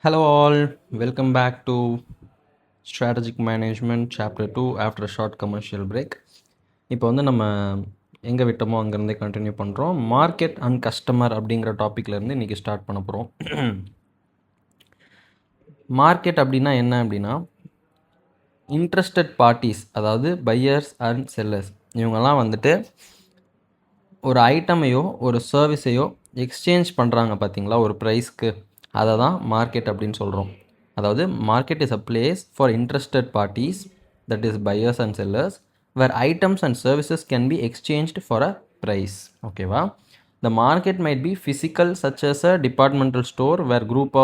Hello, all. Welcome back to Strategic Management Chapter 2 after a short commercial break. இப்போ வந்து நம்ம எங்கே விட்டோமோ அங்கேருந்தே continue பண்ணுறோம். மார்க்கெட் அண்ட் கஸ்டமர் அப்படிங்கிற டாப்பிக்லேருந்து இன்றைக்கி ஸ்டார்ட் பண்ண போகிறோம். மார்க்கெட் அப்படின்னா என்ன அப்படின்னா இன்ட்ரெஸ்டட் பார்ட்டிஸ், அதாவது பையர்ஸ் அண்ட் செல்லர்ஸ், இவங்கெல்லாம் வந்துட்டு ஒரு ஐட்டமையோ ஒரு சர்வீஸையோ எக்ஸ்சேஞ்ச் பண்ணுறாங்க பார்த்தீங்களா ஒரு ப்ரைஸ்க்கு, அதை தான் மார்க்கெட் அப்படின்னு சொல்கிறோம். அதாவது market is a place for interested parties, that is buyers and sellers, where items and services can be exchanged for a price. ஓகேவா? The market might be physical such as a departmental store where group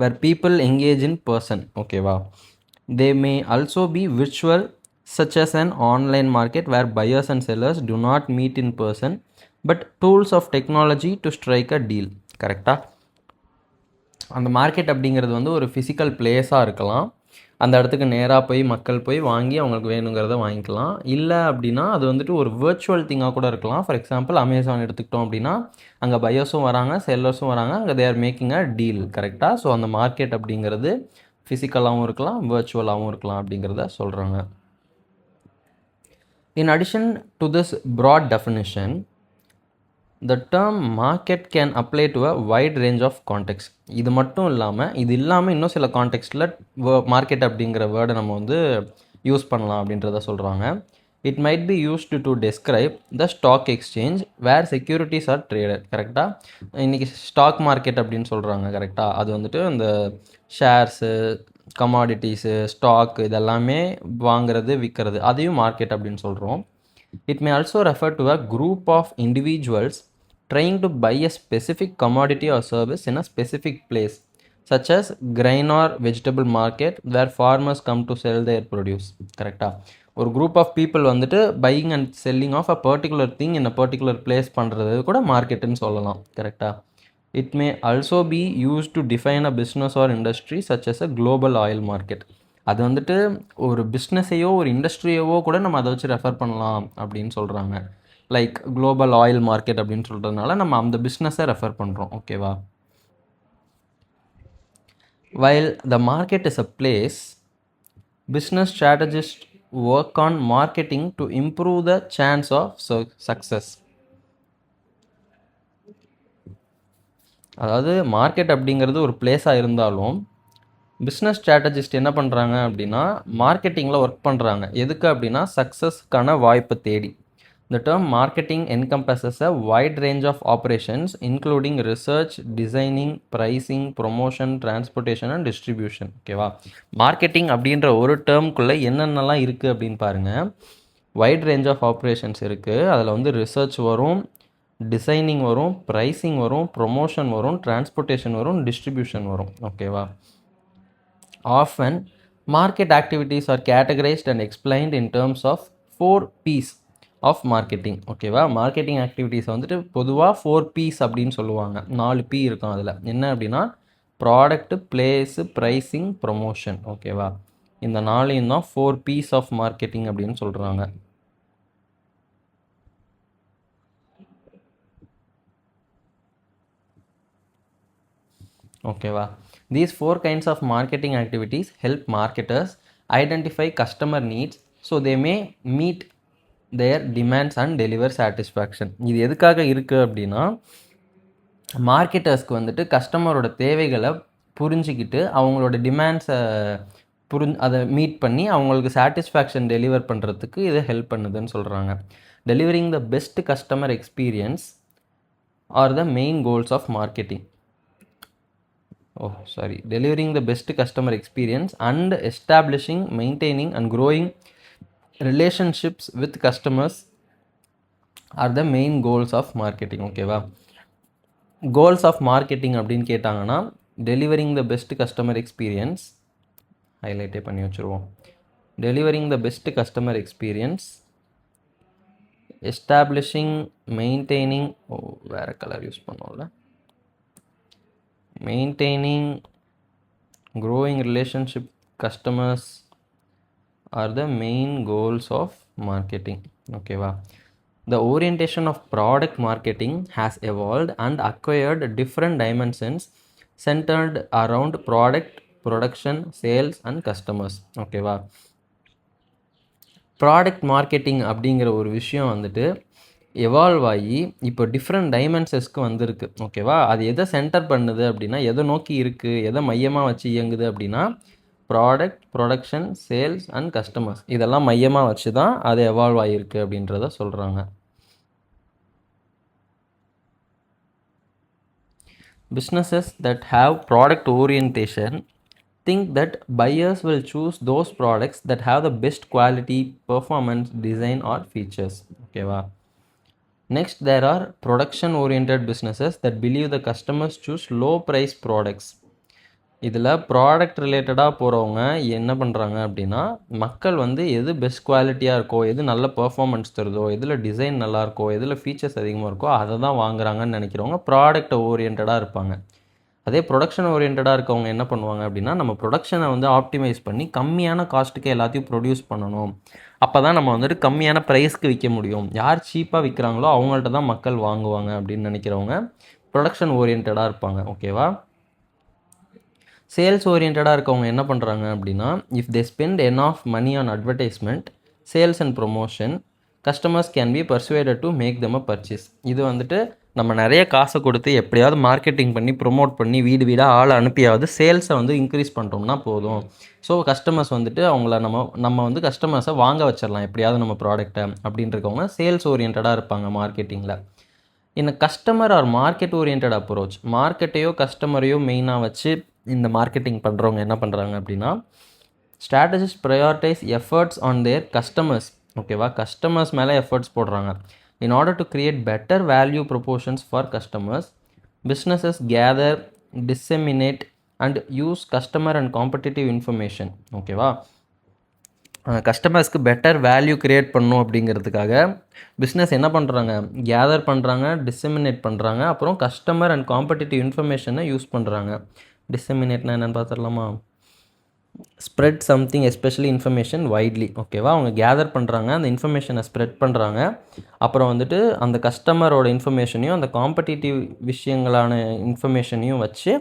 where people engage in person. ஓகேவா? They may also be virtual such as an online market where buyers and sellers do not meet in person but tools of technology to strike a deal. கரெக்டாக? அந்த market அப்படிங்கிறது வந்து ஒரு physical பிளேஸாக இருக்கலாம். அந்த இடத்துக்கு நேராக போய் மக்கள் போய் வாங்கி அவங்களுக்கு வேணுங்கிறத வாங்கிக்கலாம். இல்லை அப்படின்னா அது வந்துட்டு ஒரு வேர்ச்சுவல் திங்காக கூட இருக்கலாம். ஃபார் எக்ஸாம்பிள் அமேசான் எடுத்துக்கிட்டோம் அப்படின்னா அங்கே பையர்ஸும் வராங்க, செல்லர்ஸும் வராங்க, அங்கே they are making a deal. கரெக்டாக? ஸோ அந்த மார்க்கெட் அப்படிங்கிறது ஃபிசிக்கலாகவும் இருக்கலாம், வேர்ச்சுவலாகவும் இருக்கலாம் அப்படிங்கிறத சொல்கிறாங்க. In addition to this broad definition, the term market can apply to a wide range of context. இது மட்டும் இல்லாமல் இன்னும் சில கான்டெக்ஸ்டில் மார்க்கெட் அப்படிங்கிற வேர்டை நம்ம வந்து யூஸ் பண்ணலாம் அப்படின்றத சொல்கிறாங்க. It might be used to describe the stock exchange where securities are traded. கரெக்டாக? இன்றைக்கி ஸ்டாக் மார்க்கெட் அப்படின்னு சொல்கிறாங்க. கரெக்டாக? அது வந்துட்டு இந்த ஷேர்ஸு, கமாடிட்டிஸு, ஸ்டாக் இதெல்லாமே வாங்கிறது விற்கிறது, அதையும் மார்க்கெட் அப்படின்னு சொல்கிறோம். It may also refer to a group of individuals trying to buy a specific commodity or service in a specific place, such as grain or vegetable market where farmers come to sell their produce. கரெக்டாக? ஒரு group of people வந்துட்டு buying and selling of a particular thing in a particular place பண்ணுறது கூட மார்க்கெட்டுன்னு சொல்லலாம். கரெக்டாக? It may also be use to define a business or industry such as a global oil market. அது வந்துட்டு ஒரு பிஸ்னஸையோ ஒரு இண்டஸ்ட்ரியவோ கூட நம்ம அதை வச்சு ரெஃபர் பண்ணலாம் அப்படின்னு சொல்கிறாங்க. லைக் குளோபல் ஆயில் மார்க்கெட் அப்படின்னு சொல்கிறதுனால நம்ம அந்த பிஸ்னஸை ரெஃபர் பண்ணுறோம். ஓகேவா? While the market is a place, business strategist work on marketing to improve the chance of success. அதாவது மார்க்கெட் அப்படிங்கிறது ஒரு பிளேஸாக இருந்தாலும் பிஸ்னஸ் ஸ்ட்ராட்டஜிஸ்ட் என்ன பண்ணுறாங்க அப்படின்னா மார்க்கெட்டிங்கில் ஒர்க் பண்ணுறாங்க. எதுக்கு அப்படின்னா சக்ஸஸ்க்கான வாய்ப்பை தேடி. The term marketing encompasses a wide range of operations including research, designing, pricing, promotion, transportation and distribution. ஓகேவா? மார்க்கெட்டிங் அப்படின்ற ஒரு டேர்ம்குள்ளே என்னென்னலாம் இருக்குது அப்படின்னு பாருங்கள். வைட் ரேஞ்ச் ஆஃப் ஆப்ரேஷன்ஸ் இருக்குது. அதில் வந்து ரிசர்ச் வரும், டிசைனிங் வரும், ப்ரைஸிங் வரும், ப்ரொமோஷன் வரும், டிரான்ஸ்போர்ட்டேஷன் வரும், டிஸ்ட்ரிபியூஷன் வரும். ஓகேவா? Often, market activities are categorized and explained in terms of 4 P's of marketing. ஓகேவா? மார்க்கெட்டிங் ஆக்டிவிட்டீஸ் வந்துட்டு பொதுவாக 4 P's அப்படின்னு சொல்லுவாங்க. 4 P இருக்கும் அதில். என்ன அப்படின்னா ப்ராடக்ட்டு, பிளேஸு, ப்ரைஸிங், ப்ரொமோஷன். ஓகேவா? இந்த 4 தான் 4 P's ஆஃப் மார்க்கெட்டிங் அப்படின்னு சொல்கிறாங்க. ஓகேவா? These 4 kinds of marketing activities help marketers identify customer needs so they may meet their demands and deliver satisfaction. இது எதுக்காக இருக்குது அப்படின்னா மார்க்கெட்டர்ஸ்க்கு வந்துட்டு கஸ்டமரோட தேவைகளை புரிஞ்சிக்கிட்டு அவங்களோட டிமாண்ட்ஸை அதை மீட் பண்ணி அவங்களுக்கு சாட்டிஸ்ஃபேக்ஷன் டெலிவர் பண்ணுறதுக்கு இது ஹெல்ப் பண்ணுதுன்னு சொல்கிறாங்க. Delivering the best customer experience are the main goals of marketing. delivering the best customer experience and establishing, maintaining and growing relationships with customers are the main goals of marketing. ஓகேவா? Goals of marketing அப்படின்னு கேட்டாங்கன்னா delivering the best customer experience, ஹைலைட்டே பண்ணி வச்சுருவோம். Delivering the best customer experience, establishing, maintaining, வேறு colour use பண்ணோம்ல, maintaining, growing relationship customers are the main goals of marketing. Okay, the orientation of product marketing has evolved and acquired different dimensions centered around product, production, sales and customers. ஓகேவா? Product marketing அப்படிங்கிற ஒரு விஷயம் வந்துட்டு evolve ஆகி இப்போ different டைமென்ஷன்ஸ்க்கு வந்திருக்கு. ஓகேவா? அது எதை சென்டர் பண்ணுது அப்படின்னா, எதை நோக்கி இருக்குது, எதை மையமாக வச்சு இயங்குது அப்படின்னா, product, production, sales and customers இதெல்லாம் மையமாக வச்சு தான் அது எவால்வ் ஆகிருக்கு அப்படின்றத சொல்கிறாங்க. Businesses that have product orientation think that buyers will choose those products that have the best quality, performance, design or features. ஓகேவா? Next, there are production oriented businesses that believe the customers choose low price products. இதில் product ரிலேட்டடாக போகிறவங்க என்ன பண்ணுறாங்க அப்படின்னா, மக்கள் வந்து எது பெஸ்ட் குவாலிட்டியாக இருக்கோ, எது நல்ல பர்ஃபார்மன்ஸ் தருதோ, எதில் டிசைன் நல்லாயிருக்கோ, எதில் ஃபீச்சர்ஸ் அதிகமாக இருக்கோ அதை தான் வாங்குறாங்கன்னு நினைக்கிறவங்க ப்ராடக்ட் ஓரியன்டாக இருப்பாங்க. அதே ப்ரொடக்ஷன் ஓரியன்டாக இருக்கவங்க என்ன பண்ணுவாங்க அப்படின்னா, நம்ம ப்ரொடக்ஷனை வந்து ஆப்டிமைஸ் பண்ணி கம்மியான காஸ்ட்டுக்கு எல்லாத்தையும் ப்ரொடியூஸ் பண்ணணும். அப்போ தான் நம்ம வந்துட்டு கம்மியான ப்ரைஸ்க்கு விற்க முடியும். யார் சீப்பாக விற்கிறாங்களோ அவங்கள்ட்ட தான் மக்கள் வாங்குவாங்க அப்படின்னு நினைக்கிறவங்க ப்ரொடக்ஷன் ஓரியன்டாக இருப்பாங்க. ஓகேவா? சேல்ஸ் ஓரியன்டாக இருக்கவங்க என்ன பண்ணுறாங்க அப்படின்னா, if they spend enough money on advertisement, sales and promotion, customers can be persuaded to make them a purchase. இது வந்துட்டு நம்ம நிறைய காசை கொடுத்து எப்படியாவது மார்க்கெட்டிங் பண்ணி ப்ரொமோட் பண்ணி வீடு வீடாக ஆளை அனுப்பியாவது சேல்ஸை வந்து இன்க்ரீஸ் பண்ணுறோம்னா போதும். ஸோ கஸ்டமர்ஸ் வந்துட்டு அவங்கள நம்ம வந்து கஸ்டமர்ஸை வாங்க வச்சிடலாம் எப்படியாவது நம்ம ப்ராடக்ட்டை அப்படின்றவங்க சேல்ஸ் ஓரியன்டாக இருப்பாங்க மார்க்கெட்டிங்கில். In customer or market orient approach, மார்க்கெட்டையோ கஸ்டமரையோ மெயினாக வச்சு இந்த மார்க்கெட்டிங் பண்ணுறவங்க என்ன பண்ணுறாங்க அப்படின்னா, strategist prioritise efforts on their customers. ஓகேவா? கஸ்டமர்ஸ் மேலே எஃபர்ட்ஸ் போடுறாங்க. In order to create better value proportions for customers, businesses gather, disseminate and use customer and competitive information. ஓகேவா? கஸ்டமர்ஸ்க்கு பெட்டர் வேல்யூ க்ரியேட் பண்ணணும் அப்படிங்கிறதுக்காக பிஸ்னஸ் என்ன பண்ணுறாங்க, கேதர் பண்ணுறாங்க, டிசெமினேட் பண்ணுறாங்க, அப்புறம் கஸ்டமர் அண்ட் காம்படிட்டிவ் இன்ஃபர்மேஷனை யூஸ் பண்ணுறாங்க. டிசெமினேட்னா என்னென்னு பார்த்துடலாமா? Spread something especially information widely. ஓகேவா? அவங்க கேதர் பண்ணுறாங்க, அந்த இன்ஃபர்மேஷனை ஸ்ப்ரெட் பண்ணுறாங்க, அப்புறம் வந்துட்டு அந்த கஸ்டமரோட இன்ஃபர்மேஷனையும் அந்த காம்படிட்டிவ் விஷயங்களான இன்ஃபர்மேஷனையும் வச்சு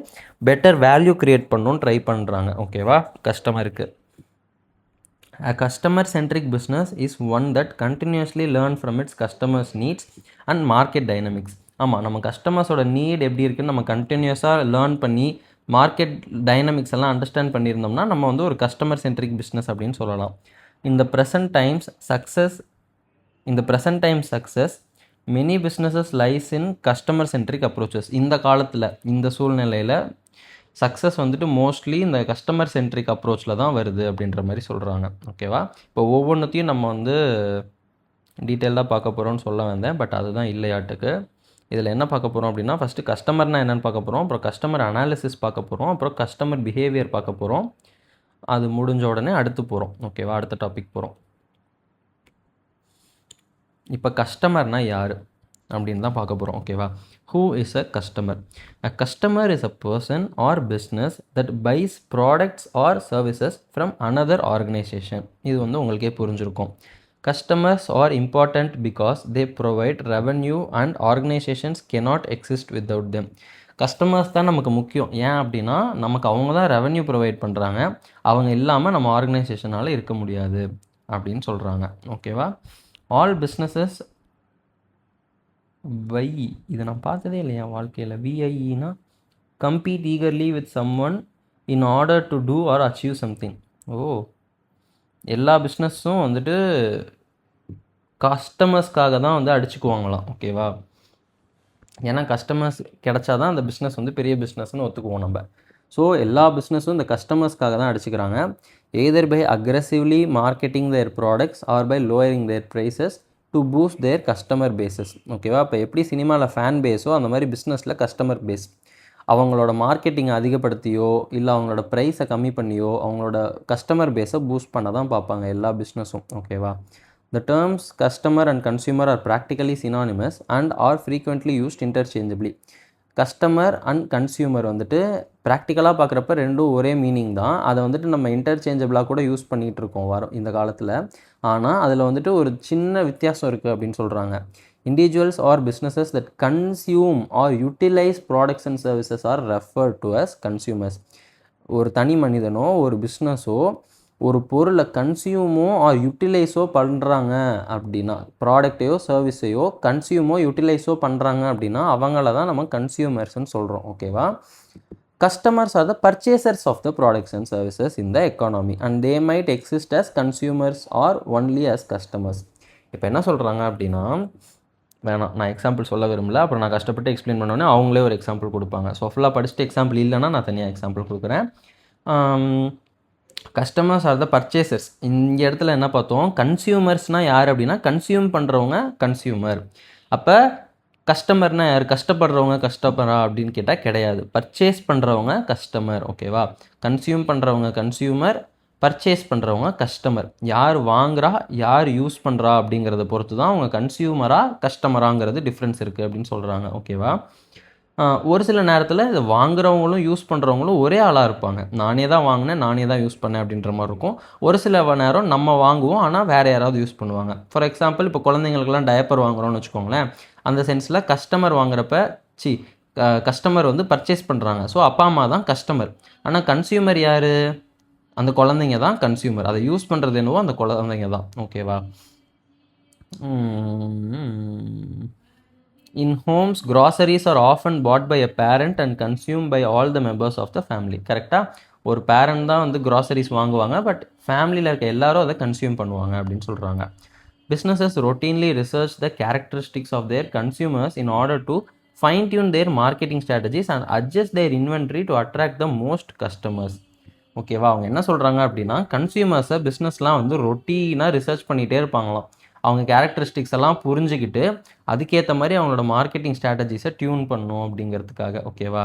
பெட்டர் வேல்யூ க்ரியேட் பண்ணணும்னு ட்ரை பண்ணுறாங்க. ஓகேவா? கஸ்டமருக்கு A customer-centric business is one that continuously learn from its customers' needs and market dynamics. ஆமாம், நம்ம கஸ்டமர்ஸோட நீட் எப்படி இருக்குன்னு நம்ம கண்டினியூஸாக லேர்ன் பண்ணி மார்க்கெட் டைனமிக்ஸ் எல்லாம் அண்டர்ஸ்டாண்ட் பண்ணியிருந்தோம்னா நம்ம வந்து ஒரு கஸ்டமர் சென்ட்ரிக் பிஸ்னஸ் அப்படின்னு சொல்லலாம். இந்த present time success many businesses lies in customer centric approaches. இந்த காலத்தில் இந்த சூழ்நிலையில் சக்ஸஸ் வந்துட்டு மோஸ்ட்லி இந்த கஸ்டமர் சென்ட்ரிக் அப்ரோச்சில் தான் வருது அப்படின்ற மாதிரி சொல்கிறாங்க. ஓகேவா? இப்போ ஒவ்வொன்றுத்தையும் நம்ம வந்து டீட்டெயிலாக பார்க்க போகிறோம்னு சொல்ல வந்தேன், பட் அதுதான் இல்லையாட்டுக்கு. இதில் என்ன பார்க்க போகிறோம் அப்படின்னா, ஃபஸ்ட்டு கஸ்டமர்னால் என்னென்னு பார்க்க போகிறோம், அப்புறம் கஸ்டமர் அனாலிசிஸ் பார்க்க போகிறோம், அப்புறம் கஸ்டமர் பிஹேவியர் பார்க்க போகிறோம். அது முடிஞ்ச உடனே அடுத்து போகிறோம். ஓகேவா? அடுத்த டாபிக் போகிறோம். இப்போ கஸ்டமர்னால் யார் அப்படின்னு தான் பார்க்க போகிறோம். ஓகேவா? Who is a customer? A customer is a person or business that buys products or services from another organization. இது வந்து உங்களுக்கே புரிஞ்சிருக்கும். Customers are important because they provide revenue and organizations cannot exist without them. Customers தான் நமக்கு முக்கியம். ஏன் அப்படின்னா நமக்கு அவங்க தான் ரெவன்யூ ப்ரொவைட் பண்ணுறாங்க. அவங்க இல்லாமல் நம்ம ஆர்கனைசேஷனால் இருக்க முடியாது அப்படின்னு சொல்கிறாங்க. ஓகேவா? ஆல் பிஸ்னஸஸ் இது நான் பார்த்ததே இல்லையா வாழ்க்கையில். விஐஇனா compete eagerly with someone in order to do or achieve something. எல்லா பிஸ்னஸும் வந்துட்டு கஸ்டமர்ஸ்க்காக தான் வந்து அடிச்சுக்குவாங்களாம். ஓகேவா? ஏன்னா கஸ்டமர்ஸ் கிடைச்சா தான் அந்த பிஸ்னஸ் வந்து பெரிய பிஸ்னஸ்னு ஒத்துக்குவோம் நம்ம. ஸோ எல்லா பிஸ்னஸும் இந்த கஸ்டமர்ஸ்க்காக தான் அடிச்சுக்கிறாங்க. Either by aggressively marketing their products or by lowering their prices to boost their customer bases. ஓகேவா? இப்போ எப்படி சினிமாவில் ஃபேன் பேஸோ அந்த மாதிரி பிஸ்னஸில் கஸ்டமர் பேஸ் அவங்களோட மார்க்கெட்டிங்கை அதிகப்படுத்தியோ இல்லை அவங்களோட ப்ரைஸை கம்மி பண்ணியோ அவங்களோட கஸ்டமர் பேஸை பூஸ்ட் பண்ண தான் பார்ப்பாங்க எல்லா பிஸ்னஸும். ஓகேவா? The terms customer and consumer are practically synonymous and are frequently used interchangeably. Customer and consumer வந்துட்டு ப்ராக்டிக்கலாக பார்க்குறப்ப ரெண்டும் ஒரே மீனிங் தான். அதை வந்துட்டு நம்ம இன்டர்சேஞ்சபிளாக கூட யூஸ் பண்ணிகிட்டு இருக்கோம் இந்த காலத்தில். ஆனால் அதில் வந்துட்டு ஒரு சின்ன வித்தியாசம் இருக்குது அப்படின்னு சொல்கிறாங்க. Individuals or businesses that consume or utilize products and services are referred to as consumers. ஒரு தனி மனிதனோ ஒரு பிஸ்னஸோ ஒரு பொருளை கன்சியூமோ ஆர் யூட்டிலைஸோ பண்ணுறாங்க அப்படின்னா, ப்ராடக்டையோ சர்வீஸையோ கன்சியூமோ யூட்டிலைஸோ பண்ணுறாங்க அப்படின்னா அவங்கள தான் நம்ம கன்சியூமர்ஸ்ன்னு சொல்கிறோம். ஓகேவா? Customers are the purchasers of the products and services in the economy and they might exist as consumers or only as customers. இப்போ என்ன சொல்கிறாங்க அப்படின்னா, வேணாம் நான் எக்ஸாம்பிள் சொல்ல விரும்பல, அப்புறம் நான் கஷ்டப்பட்டு எக்ஸ்பிளைன் பண்ணோன்னே அவங்களே ஒரு எக்ஸாம்பிள் கொடுப்பாங்க. ஸோ ஃபுல்லாக படிச்சுட்டு எக்ஸாம்பிள் இல்லைன்னா நான் தனியாக எக்ஸாம்பிள் கொடுக்குறேன். Customers are the purchasers. இந்த இடத்துல என்ன பார்த்தோம், கன்சியூமர்ஸ்னால் யார் அப்படின்னா கன்சியூம் பண்ணுறவங்க கன்சியூமர். அப்போ கஸ்டமர்னால் யார், கஷ்டப்படுறவங்க கஷ்டப்படுறா அப்படின்னு கேட்டால் கிடையாது, பர்ச்சேஸ் பண்ணுறவங்க கஸ்டமர். ஓகேவா? கன்சியூம் பண்ணுறவங்க கன்சியூமர், பர்ச்சேஸ் பண்ணுறவங்க கஸ்டமர். யார் வாங்குறா யார் யூஸ் பண்ணுறா அப்படிங்கிறத பொறுத்து தான் அவங்க கன்சியூமராக கஸ்டமராங்கிறது டிஃப்ரென்ஸ் இருக்குது அப்படின்னு சொல்கிறாங்க. ஓகேவா? ஒரு சில நேரத்தில் இதை வாங்குறவங்களும் யூஸ் பண்ணுறவங்களும் ஒரே ஆளாக இருப்பாங்க. நானே தான் வாங்கினேன் நானே தான் யூஸ் பண்ணேன் அப்படின்ற மாதிரி இருக்கும். ஒரு சில நேரம் நம்ம வாங்குவோம் ஆனால் வேறு யாராவது யூஸ் பண்ணுவாங்க. ஃபார் எக்ஸாம்பிள் இப்போ குழந்தைங்களுக்குலாம் டயப்பர் வாங்குகிறோன்னு வச்சுக்கோங்களேன். அந்த சென்ஸில் கஸ்டமர் வாங்குறப்ப கஸ்டமர் வந்து பர்ச்சேஸ் பண்ணுறாங்க. ஸோ அப்பா அம்மா தான் கஸ்டமர். ஆனால் கன்சியூமர் யார், அந்த குழந்தைங்க தான் கன்சியூமர். அதை யூஸ் பண்ணுறது என்னவோ அந்த குழந்தைங்க தான். ஓகேவா? In homes, groceries are often bought by a parent and consumed by all the members of the family. கரெக்டாக? ஒரு பேரண்ட் தான் வந்து க்ராசரிஸ் வாங்குவாங்க, பட் ஃபேமிலியில் இருக்க எல்லாரும் அதை கன்சியூம் பண்ணுவாங்க அப்படின்னு சொல்கிறாங்க. Businesses routinely research the characteristics of their consumers in order to fine-tune their marketing strategies and adjust their inventory to attract the most customers. ஓகேவா? அவங்க என்ன சொல்கிறாங்க அப்படின்னா, கன்சியூமர்ஸை பிஸ்னஸ்லாம் வந்து ரொட்டீனாக ரிசர்ச் பண்ணிகிட்டே இருப்பாங்களாம். அவங்க கேரக்டரிஸ்டிக்ஸ் எல்லாம் புரிஞ்சுக்கிட்டு அதுக்கேற்ற மாதிரி அவங்களோட மார்க்கெட்டிங் ஸ்ட்ராட்டஜிஸை டியூன் பண்ணணும் அப்படிங்கிறதுக்காக. ஓகேவா?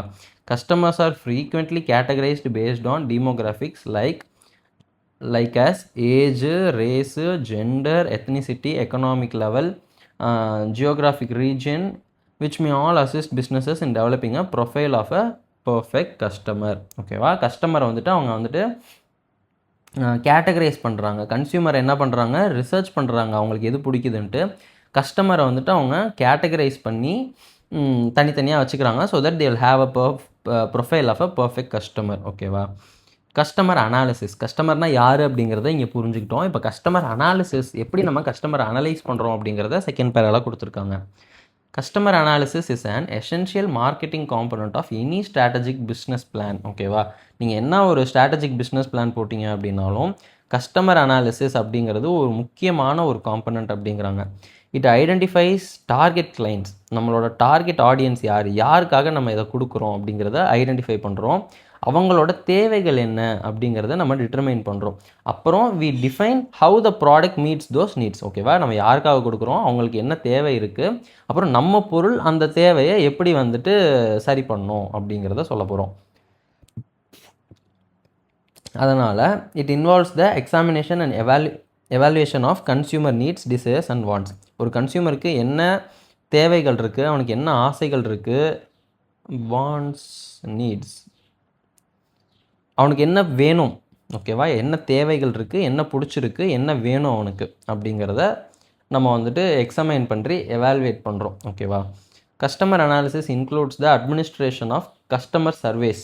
Customers are frequently categorized based on demographics like as age, race, gender, ethnicity, economic level, geographic region, which may all assist businesses in developing a profile of a perfect customer. ஓகேவா? கஸ்டமரை வந்துட்டு அவங்க வந்துட்டு categorise பண்ணுறாங்க. கன்சியூமரை என்ன பண்ணுறாங்க, research பண்ணுறாங்க அவங்களுக்கு எது பிடிக்குதுன்ட்டு. கஸ்டமரை வந்துட்டு அவங்க கேட்டகரைஸ் பண்ணி தனித்தனியாக வச்சுக்கிறாங்க. So that they will have a profile of a perfect customer. ஓகேவா? Customer analysis. கஸ்டமர்னால் யார் அப்படிங்கிறத இங்கே புரிஞ்சுக்கிட்டோம். இப்போ கஸ்டமர் அனாலிசிஸ் எப்படி நம்ம கஸ்டமரை அனலைஸ் பண்ணுறோம் அப்படிங்கிறத செகண்ட் பேரால் கொடுத்துருக்காங்க. Customer analysis is an essential marketing component of any strategic business plan. ஓகேவா? நீங்கள் என்ன ஒரு ஸ்ட்ராட்டஜிக் பிஸ்னஸ் பிளான் போட்டிங்க அப்படின்னாலும் கஸ்டமர் அனாலிசிஸ் அப்படிங்கிறது ஒரு முக்கியமான ஒரு காம்பனண்ட் அப்படிங்கிறாங்க. It identifies target clients. நம்மளோட டார்கெட் ஆடியன்ஸ் யார், யாருக்காக நம்ம இதை கொடுக்குறோம் அப்படிங்கிறத ஐடென்டிஃபை பண்ணுறோம். அவங்களோட தேவைகள் என்ன அப்படிங்கிறத நம்ம டிட்டர்மைன் பண்ணுறோம். அப்புறம் we define how the product meets those needs. ஓகேவா? நம்ம யாருக்காக கொடுக்குறோம், அவங்களுக்கு என்ன தேவை இருக்குது, அப்புறம் நம்ம பொருள் அந்த தேவையை எப்படி வந்துட்டு சரி பண்ணணும் அப்படிங்கிறத சொல்ல போகிறோம். அதனால் it involves the examination and evaluation of consumer needs, desires and wants. ஒரு கன்சியூமருக்கு என்ன தேவைகள் இருக்குது, அவனுக்கு என்ன ஆசைகள் இருக்குது, வாண்ட்ஸ், நீட்ஸ், அவனுக்கு என்ன வேணும். ஓகேவா? என்ன தேவைகள் இருக்குது, என்ன பிடிச்சிருக்கு, என்ன வேணும் அவனுக்கு அப்படிங்கிறத நம்ம வந்துட்டு எக்ஸாமைன் பண்ணி எவாலுவேட் பண்ணுறோம். ஓகேவா? Customer analysis includes the administration of customer surveys.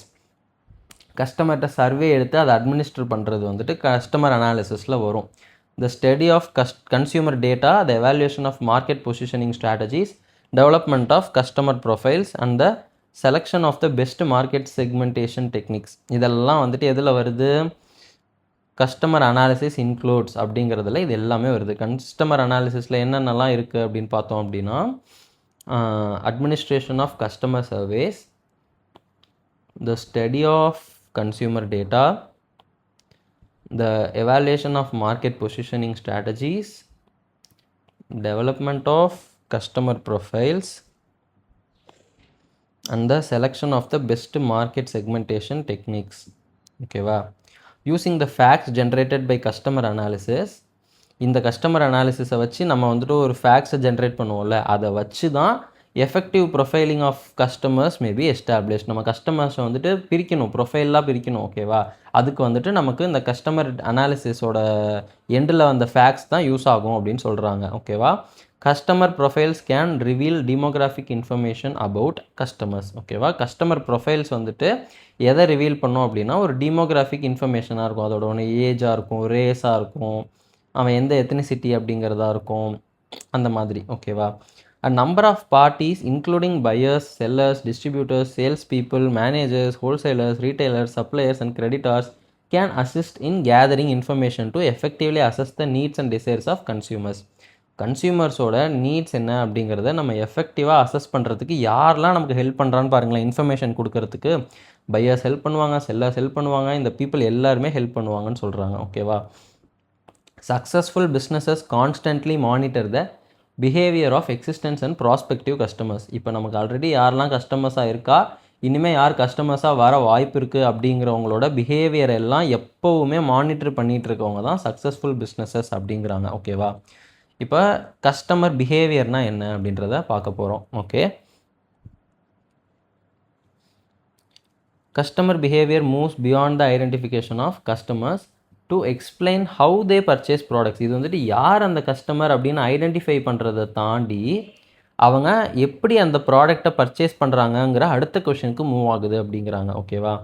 கஸ்டமர்கிட்ட சர்வே எடுத்து அதை அட்மினிஸ்டர் பண்ணுறது வந்துட்டு கஸ்டமர் அனாலிசிஸில் வரும். The study of consumer data, the evaluation of market positioning strategies, development of customer profiles and the selection of the best market segmentation techniques. இதெல்லாம் வந்துட்டு எதில் வருது, கஸ்டமர் அனாலிசிஸ் இன்க்ளூட்ஸ் அப்படிங்கிறதுல இது எல்லாமே வருது. கஸ்டமர் அனாலிசிஸில் என்னென்னலாம் இருக்குது அப்படின்னு பார்த்தோம் அப்படின்னா, administration of customer surveys, the study of consumer data, the evaluation of market positioning strategies, development of customer profiles, and the selection of the best market segmentation techniques. ஓகேவா? using the facts generated by customer analysis. இந்த customer அனாலிசிஸை வச்சு நம்ம வந்துட்டு ஒரு ஃபேக்ட்ஸை generate பண்ணுவோம்ல, அதை வச்சு தான் effective profiling of customers maybe establish. நம்ம கஸ்டமர்ஸை வந்துட்டு பிரிக்கணும், ப்ரொஃபைலாக பிரிக்கணும். ஓகேவா? அதுக்கு வந்துட்டு நமக்கு இந்த கஸ்டமர் அனாலிசிஸோட எண்டில் அந்த ஃபேக்ட்ஸ் தான் யூஸ் ஆகும் அப்படின்னு சொல்கிறாங்க. ஓகேவா? Customer profiles can reveal demographic information about customers. ஓகேவா? கஸ்டமர் ப்ரொஃபைல்ஸ் வந்துட்டு எதை ரிவீல் பண்ணோம் அப்படின்னா ஒரு டெமோகிராஃபிக் இன்ஃபர்மேஷனாக இருக்கும். அதோட ஒன்று ஏஜாக இருக்கும், ரேஸாக இருக்கும், அவன் எந்த எத்தனிசிட்டி அப்படிங்கிறதா இருக்கும், அந்த மாதிரி. ஓகேவா? A number of parties including buyers, sellers, distributors, salespeople, managers, wholesalers, retailers, suppliers and creditors can assist in gathering information to effectively assess the needs and desires of consumers. கன்சியூமர்ஸோட நீட்ஸ் என்ன அப்படிங்கிறத நம்ம எஃபெக்டிவாக அசஸ் பண்ணுறதுக்கு யாரெல்லாம் நமக்கு help பண்ணுறான்னு பாருங்களேன். இன்ஃபர்மேஷன் கொடுக்கறதுக்கு பையர்ஸ் ஹெல்ப் பண்ணுவாங்க, செல்லர்ஸ் ஹெல்ப் பண்ணுவாங்க, இந்த பீப்புள் எல்லாருமே ஹெல்ப் பண்ணுவாங்கன்னு சொல்கிறாங்க. ஓகேவா? Successful businesses constantly monitor the behaviour of existence and prospective customers. இப்போ நமக்கு ஆல்ரெடி யாரெல்லாம் கஸ்டமர்ஸாக இருக்கா, இனிமேல் யார் கஸ்டமர்ஸாக வர வாய்ப்பு இருக்குது அப்படிங்கிறவங்களோட பிஹேவியர் எல்லாம் எப்போவுமே மானிட்டர் பண்ணிகிட்டு இருக்கவங்க தான் சக்ஸஸ்ஃபுல் பிஸ்னஸஸ் அப்படிங்கிறாங்க. ஓகேவா? இப்போ கஸ்டமர் பிஹேவியர்னால் என்ன அப்படின்றத பார்க்க போகிறோம். Okay, customer behaviour moves beyond the identification of customers to explain how they purchase products. இது வந்துட்டு யார் அந்த கஸ்டமர் அப்படின்னு ஐடென்டிஃபை பண்ணுறதை தாண்டி அவங்க எப்படி அந்த ப்ராடக்டை பர்ச்சேஸ் பண்ணுறாங்கங்கிற அடுத்த கொஷனுக்கு மூவ் ஆகுது அப்படிங்கிறாங்க. ஓகேவா?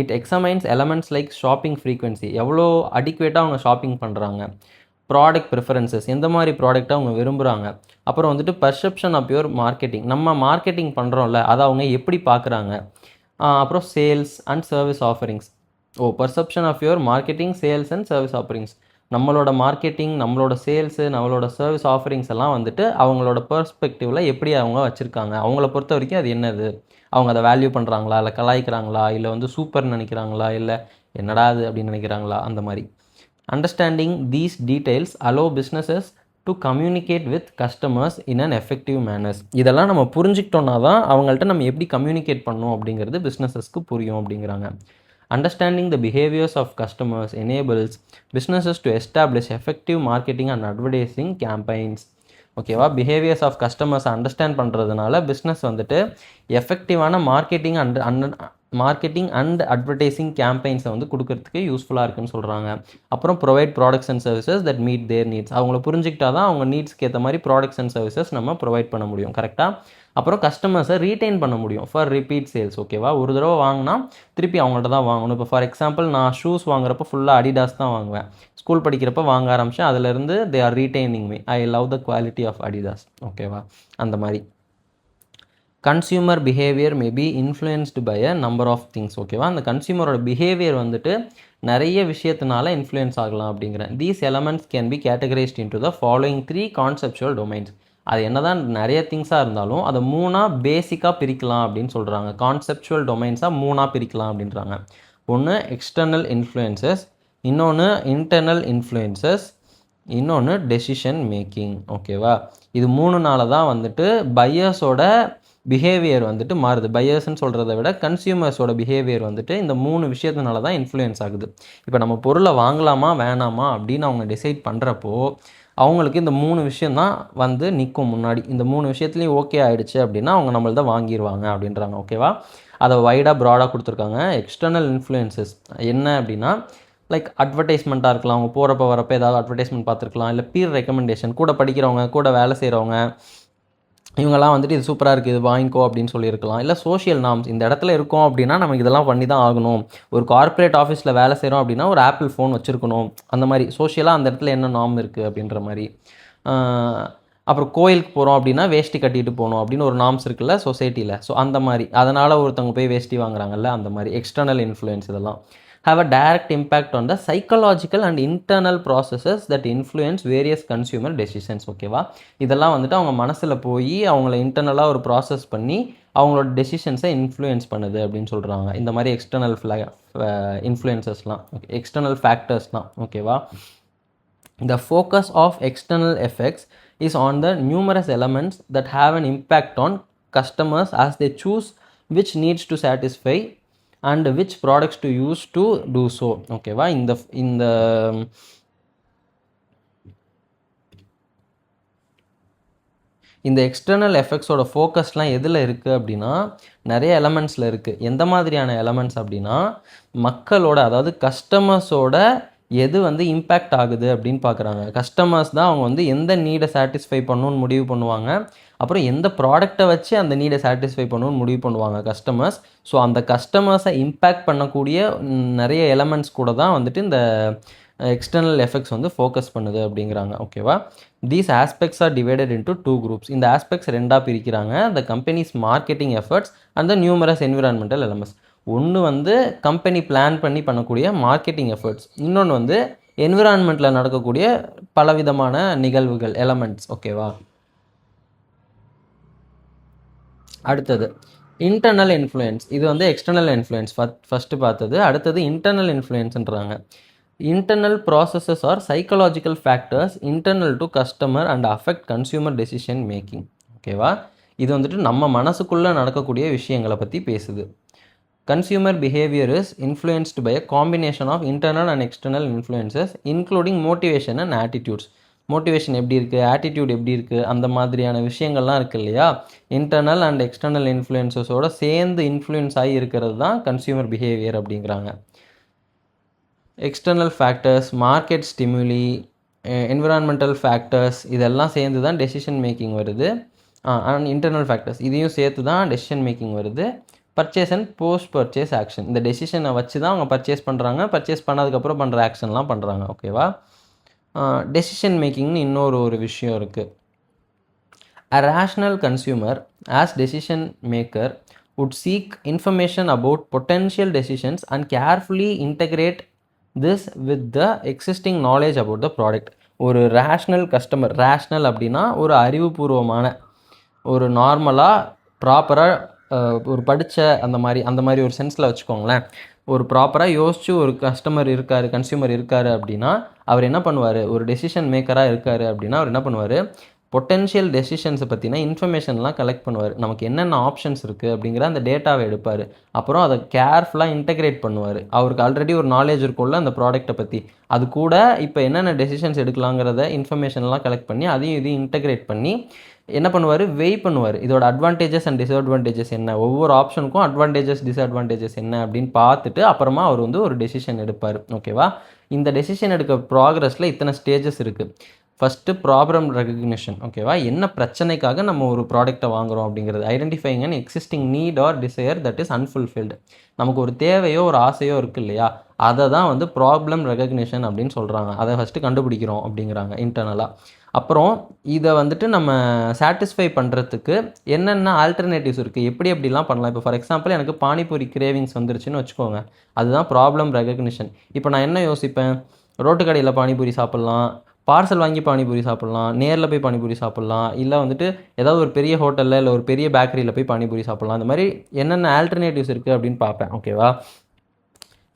It examines elements like shopping frequency, எவ்வளோ அடிக்குவேட்டாக அவங்க ஷாப்பிங் பண்ணுறாங்க, ப்ராடக்ட் ப்ரிஃபரன்சஸ், எந்த மாதிரி ப்ராடக்ட்டை அவங்க விரும்புகிறாங்க, அப்புறம் வந்துட்டு பர்செப்ஷன் ஆஃப் யுவர் மார்க்கெட்டிங், நம்ம மார்க்கெட்டிங் பண்ணுறோம்ல அதை அவங்க எப்படி பார்க்குறாங்க, அப்புறம் sales and service offerings. Perception of your marketing, sales and service offerings, நம்மளோட மார்க்கெட்டிங், நம்மளோட சேல்ஸு, நம்மளோட சர்வீஸ் ஆஃபரிங்ஸ் எல்லாம் வந்துட்டு அவங்களோட பெர்ஸ்பெக்டிவில் எப்படி அவங்க வச்சுருக்காங்க, அவங்கள பொறுத்த வரைக்கும் அது என்னது, அவங்க அதை வேல்யூ பண்ணுறாங்களா, இல்லை கலாய்க்கிறாங்களா, இல்லை வந்து சூப்பர்னு நினைக்கிறாங்களா, இல்லை என்னடா அது அப்படின்னு நினைக்கிறாங்களா, அந்த மாதிரி. Understanding these details allow businesses to communicate with customers in an effective manner. இதெல்லாம் நம்ம புரிஞ்சுக்கிட்டோன்னா தான் அவங்கள்ட்ட நம்ம எப்படி கம்யூனிகேட் பண்ணணும் அப்படிங்கிறது பிஸ்னஸஸ்க்கு புரியும் அப்படிங்கிறாங்க. Understanding the behaviors of customers enables businesses to establish effective marketing and advertising campaigns. ஓகேவா? பிஹேவியர்ஸ் ஆஃப் கஸ்டமர்ஸை அண்டர்ஸ்டாண்ட் பண்ணுறதுனால பிஸ்னஸ் வந்துட்டு எஃபெக்டிவான மார்க்கெட்டிங் அண்ட் அட்வர்டைசிங் கேம்பெயின்ஸை வந்து கொடுக்கறதுக்கு யூஸ்ஃபுல்லாக இருக்குன்னு சொல்கிறாங்க. அப்புறம் provide products and services that meet their needs. அவங்கள புரிஞ்சுக்கிட்டா தான் அவங்க நீட்ஸ்க்கு ஏற்ற மாதிரி ப்ராடக்ட்ஸ் அண்ட் சர்வீசஸ் நம்ம ப்ரொவைட் பண்ண முடியும். கரெக்டாக? அப்புறம் கஸ்டமர்ஸை ரீட்டைன் பண்ண முடியும் ஃபார் ரிப்பீட் சேல்ஸ். ஓகேவா? ஒரு தடவை வாங்கினா திருப்பி அவங்கள்ட்ட தான் வாங்கணும். இப்போ ஃபார் எக்ஸாம்பிள் நான் ஷூஸ் வாங்குறப்போ ஃபுல்லாக அடிடாஸ் தான் வாங்குவேன். ஸ்கூல் படிக்கிறப்ப வாங்க ஆரம்பித்தேன், அதிலேருந்து they are retaining me, I love the quality of Adidas. ஓகேவா? அந்த மாதிரி consumer behaviour may be influenced by a number of things. ஓகேவா? அந்த கன்சியூமரோட பிஹேவியர் வந்துட்டு நிறைய விஷயத்தினால இன்ஃப்ளூயன்ஸ் ஆகலாம் அப்படிங்கிறேன். These elements can be categorised into the following 3 conceptual domains. அது என்ன தான் நிறைய திங்ஸாக இருந்தாலும் அதை 3ஆக பேசிக்காக பிரிக்கலாம் அப்படின்னு சொல்கிறாங்க. கான்செப்சுவல் டொமைன்ஸாக 3ஆக பிரிக்கலாம் அப்படின்றாங்க. ஒன்று எக்ஸ்டர்னல் இன்ஃப்ளூயன்சஸ், இன்னொன்று இன்டர்னல் இன்ஃப்ளூயன்சஸ், இன்னொன்று டெசிஷன் மேக்கிங். ஓகேவா? இது 3நால தான் வந்துட்டு பையர்ஸோட பிஹேவியர் வந்துட்டு மாறுது. பையர்ஸ்ன்னு சொல்கிறத விட கன்சியூமர்ஸோட பிஹேவியர் வந்துட்டு இந்த 3 விஷயத்தினால தான் இன்ஃப்ளூயன்ஸ் ஆகுது. இப்போ நம்ம பொருளை வாங்கலாமா வேணாமா அப்படின்னு அவங்க டிசைட் பண்ணுறப்போ அவங்களுக்கு இந்த 3 விஷயந்தான் வந்து நிற்கும் முன்னாடி. இந்த 3 விஷயத்துலேயும் ஓகே ஆகிடுச்சு அப்படின்னா அவங்க நம்மள்த வாங்கிடுவாங்க அப்படின்றாங்க. ஓகேவா? அதை வைடாக ப்ராடாக கொடுத்துருக்காங்க. எக்ஸ்டர்னல் இன்ஃப்ளூயன்சஸ் என்ன அப்படின்னா லைக் அட்வர்டைஸ்மெண்ட்டாக இருக்கலாம், அவங்க போகிறப்ப வரப்போ ஏதாவது அட்வர்டைஸ்மெண்ட் பார்த்துருக்கலாம், இல்லை பீர் ரெக்கமெண்டேஷன், கூட படிக்கிறவங்க, கூட வேலை செய்கிறவங்க, இவங்கெல்லாம் வந்துட்டு இது சூப்பராக இருக்குது, இது வாங்கிக்கோ அப்படின்னு சொல்லியிருக்கலாம். இல்லை சோஷியல் நார்ம்ஸ், இந்த இடத்துல இருக்கோம் அப்படின்னா நமக்கு இதெல்லாம் பண்ணி தான் ஆகணும். ஒரு கார்ப்பரேட் ஆஃபீஸில் வேலை செய்கிறோம் அப்படின்னா ஒரு ஆப்பிள் ஃபோன் வச்சுருக்கணும், அந்த மாதிரி சோஷியலாக அந்த இடத்துல என்ன நார்ம் இருக்குது அப்படின்ற மாதிரி. அப்புறம் கோயிலுக்கு போகிறோம் அப்படின்னா வேஷ்டி கட்டிட்டு போகணும் அப்படின்னு ஒரு நார்ம்ஸ் இருக்குல்ல சொசைட்டியில். ஸோ அந்த மாதிரி அதனால் ஒருத்தவங்க போய் வேஷ்டி வாங்குறாங்கல்ல, அந்த மாதிரி எக்ஸ்டர்னல் இன்ஃப்ளூயன்ஸ் இதெல்லாம் have a direct impact on the psychological and internal processes that influence various consumer decisions. ஓகேவா? இதெல்லாம் வந்துட்டு அவங்க மனசில் போய் அவங்கள இன்டர்னலாக ஒரு ப்ராசஸ் பண்ணி அவங்களோட டெசிஷன்ஸை இன்ஃப்ளூயன்ஸ் பண்ணுது அப்படின்னு சொல்கிறாங்க. இந்த மாதிரி எக்ஸ்டர்னல் இன்ஃப்ளூயன்சஸ்லாம், ஓகே, எக்ஸ்டர்னல் ஃபேக்டர்ஸ்லாம். ஓகேவா? The focus of external effects is on the numerous elements that have an impact on customers as they choose which needs to satisfy and which products to use to do so. ஓகேவா? இந்த external எஃபெக்ட்ஸோட ஃபோக்கஸ்லாம் எதில் இருக்குது அப்படின்னா நிறைய எலமெண்ட்ஸில் இருக்குது. எந்த மாதிரியான elements அப்படின்னா மக்களோட, அதாவது கஸ்டமர்ஸோட எது வந்து இம்பேக்ட் ஆகுது அப்படின்னு பார்க்குறாங்க. கஸ்டமர்ஸ் தான் அவங்க வந்து எந்த நீடை சாட்டிஸ்ஃபை பண்ணணும்னு முடிவு பண்ணுவாங்க, அப்புறம் எந்த ப்ராடக்டை வச்சு அந்த நீடை சாட்டிஸ்ஃபை பண்ணணும்னு முடிவு பண்ணுவாங்க கஸ்டமர்ஸ். ஸோ அந்த கஸ்டமர்ஸை இம்பேக்ட் பண்ணக்கூடிய நிறைய எலமெண்ட்ஸ் கூட தான் வந்துட்டு இந்த எக்ஸ்டர்னல் எஃபெக்ட்ஸ் வந்து ஃபோக்கஸ் பண்ணுது அப்படிங்கிறாங்க. ஓகேவா? These aspects R divided into 2 groups. இந்த ஆஸ்பெக்ட்ஸ் ரெண்டாக பிரிக்கிறாங்க. The companies marketing efforts and the numerous environmental elements. ஒன்று வந்து கம்பெனி பிளான் பண்ணி பண்ணக்கூடிய மார்க்கெட்டிங் எஃபர்ட்ஸ், இன்னொன்று வந்து என்விரான்மெண்ட்டில் நடக்கக்கூடிய பலவிதமான நிகழ்வுகள், எலமெண்ட்ஸ். ஓகேவா? அடுத்தது இன்டர்னல் இன்ஃப்ளூயன்ஸ். இது வந்து எக்ஸ்டர்னல் இன்ஃப்ளூயன்ஸ் ஃபஸ்ட்டு பார்த்தது. அடுத்தது இன்டர்னல் இன்ஃப்ளூயன்ஸ்ன்றாங்க. Internal processes are psychological factors internal to customer and affect consumer decision making. ஓகேவா? இது வந்துட்டு நம்ம மனசுக்குள்ளே நடக்கக்கூடிய விஷயங்களை பற்றி பேசுது. Consumer behaviour is influenced by a combination of internal and external influences including motivation and attitudes. Motivation எப்படி இருக்குது, ஆட்டிடியூட் எப்படி இருக்குது, அந்த மாதிரியான விஷயங்கள்லாம் இருக்குது இல்லையா? இன்டர்னல் அண்ட் எக்ஸ்டர்னல் இன்ஃப்ளூயன்சஸோடு சேர்ந்து இன்ஃப்ளூயன்ஸ் ஆகி இருக்கிறது தான் கன்சியூமர் பிஹேவியர் அப்படிங்கிறாங்க. External factors, market stimuli, environmental factors, இதெல்லாம் சேர்ந்து தான் டெசிஷன் மேக்கிங் வருது. அண்ட் இன்டர்னல் ஃபேக்டர்ஸ் இதையும் சேர்த்து தான் டெசிஷன் மேக்கிங் வருது. Purchase and post purchase action, இந்த டெசிஷனை வச்சு தான் அவங்க பர்ச்சேஸ் பண்ணுறாங்க, பர்ச்சேஸ் பண்ணதுக்கப்புறம் பண்ணுற ஆக்ஷன்லாம் பண்ணுறாங்க. ஓகேவா? டெசிஷன் மேக்கிங்னு இன்னொரு விஷயம் இருக்குது. A rational consumer as decision maker would seek information about potential decisions and carefully integrate this with the existing knowledge about the product. ஒரு ரேஷ்னல் கஸ்டமர், ரேஷ்னல் அப்படின்னா ஒரு அறிவுபூர்வமான, ஒரு நார்மலாக ப்ராப்பராக ஒரு படித்த அந்த மாதிரி ஒரு சென்ஸில் வச்சுக்கோங்களேன். ஒரு ப்ராப்பராக யோசித்து ஒரு கன்சியூமர் இருக்கார் அப்படின்னா அவர் என்ன பண்ணுவார், ஒரு டெசிஷன் மேக்கராக இருக்கார் அப்படின்னா அவர் என்ன பண்ணுவார், பொட்டென்ஷியல் டெசிஷன்ஸை பற்றின இன்ஃபர்மேஷன்லாம் கலெக்ட் பண்ணுவார். நமக்கு என்னென்ன ஆப்ஷன்ஸ் இருக்குது அப்படிங்கிற அந்த டேட்டாவை எடுப்பார். அப்புறம் அதை கேர்ஃபுல்லாக இன்டெகிரேட் பண்ணுவார். அவருக்கு ஆல்ரெடி ஒரு நாலேஜ் இருக்கும்ல அந்த ப்ராடக்ட்டை பற்றி, அது கூட இப்போ என்னென்ன டெசிஷன்ஸ் எடுக்கலாங்கிறத இன்ஃபர்மேஷன்லாம் கலெக்ட் பண்ணி அதையும் இதையும் இன்டெகிரேட் பண்ணி என்ன பண்ணுவார், வெய் பண்ணுவார். இதோட அட்வான்டேஜஸ் அண்ட் டிஸ்அட்வான்டேஜஸ் என்ன, ஒவ்வொரு ஆப்ஷனுக்கும் அட்வான்டேஜஸ் டிஸ்அட்வான்டேஜஸ் என்ன அப்படின்னு பார்த்துட்டு அப்புறமா அவர் வந்து ஒரு டெசிஷன் எடுப்பார். ஓகேவா? இந்த டெசிஷன் எடுக்க ப்ராக்ரஸில் இத்தனை ஸ்டேஜஸ் இருக்குது. First problem recognition. ஓகேவா? என்ன பிரச்சனைக்காக நம்ம ஒரு ப்ராடக்ட்டை வாங்குகிறோம் அப்படிங்கிறது. Identifying and existing need or desire that is unfulfilled. நமக்கு ஒரு தேவையோ ஒரு ஆசையோ இருக்குது இல்லையா, அதை தான் வந்து ப்ராப்ளம் ரெகக்னிஷன் அப்படின்னு சொல்கிறாங்க. அதை ஃபஸ்ட்டு கண்டுபிடிக்கிறோம் அப்படிங்கிறாங்க இன்டர்னலாக. அப்புறம் இதை வந்துட்டு நம்ம சாட்டிஸ்ஃபை பண்ணுறதுக்கு என்னென்ன ஆல்டர்னேட்டிவ்ஸ் இருக்குது, எப்படிலாம் பண்ணலாம். இப்போ ஃபார் எக்ஸாம்பிள் எனக்கு பானிபூரி கிரேவிங்ஸ் வந்துருச்சுன்னு வச்சுக்கோங்க, அதுதான் ப்ராப்ளம் ரெகக்னிஷன். இப்போ நான் என்ன யோசிப்பேன், ரோட்டு கடையில் பானிபூரி சாப்பிட்லாம், பார்சல் வாங்கி பானிபூரி சாப்பிட்லாம், நேரில் போய் பானிபூரி சாப்பிட்லாம், இல்லை வந்துட்டு ஏதாவது ஒரு பெரிய ஹோட்டலில் இல்லை ஒரு பெரிய பேக்கரியில் போய் பானிபூரி சாப்பிட்லாம். அந்த மாதிரி என்னென்ன ஆல்டர்னேட்டிவ்ஸ் இருக்குது அப்படின்னு பார்ப்பேன். ஓகேவா?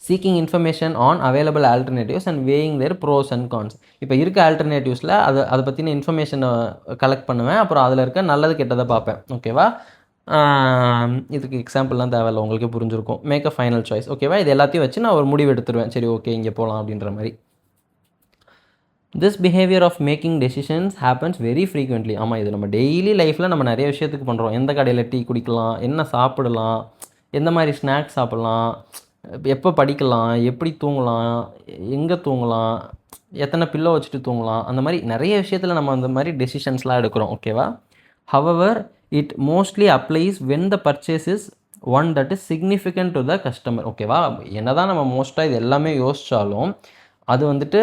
Seeking information on available alternatives and weighing their pros and cons. இப்போ இருக்க ஆல்டர்னேட்டிவ்ஸில் அதை பற்றின இன்ஃபர்மேஷனை கலெக்ட் பண்ணுவேன். அப்புறம் அதில் இருக்க நல்லது கெட்டதை பார்ப்பேன். ஓகேவா? இதுக்கு எக்ஸாம்பிள்லாம் தேவையில்லை, உங்களுக்கே புரிஞ்சிருக்கும். Make a final choice. ஓகேவா? இது எல்லாத்தையும் வச்சு நான் ஒரு முடிவு எடுத்துருவேன். சரி, ஓகே, இங்கே போகலாம் அப்படின்ற மாதிரி. This behaviour of making decisions happens very frequently. ஆமாம், இது நம்ம டெய்லி லைஃப்பில் நம்ம நிறைய விஷயத்துக்கு பண்ணுறோம். எந்த கடையில் டீ குடிக்கலாம், என்ன சாப்பிடலாம், எந்த மாதிரி ஸ்நாக்ஸ் சாப்பிட்லாம், எப்போ படிக்கலாம், எப்படி தூங்கலாம், எங்கே தூங்கலாம், எத்தனை பில்லோ வச்சுட்டு தூங்கலாம், அந்த மாதிரி நிறைய விஷயத்தில் நம்ம அந்த மாதிரி டெசிஷன்ஸ்லாம் எடுக்கிறோம். ஓகேவா? However it mostly applies when the purchase is one that is significant to the customer. ஓகேவா? என்ன தான் நம்ம மோஸ்ட்டாக இது எல்லாமே யோசித்தாலும் அது வந்துட்டு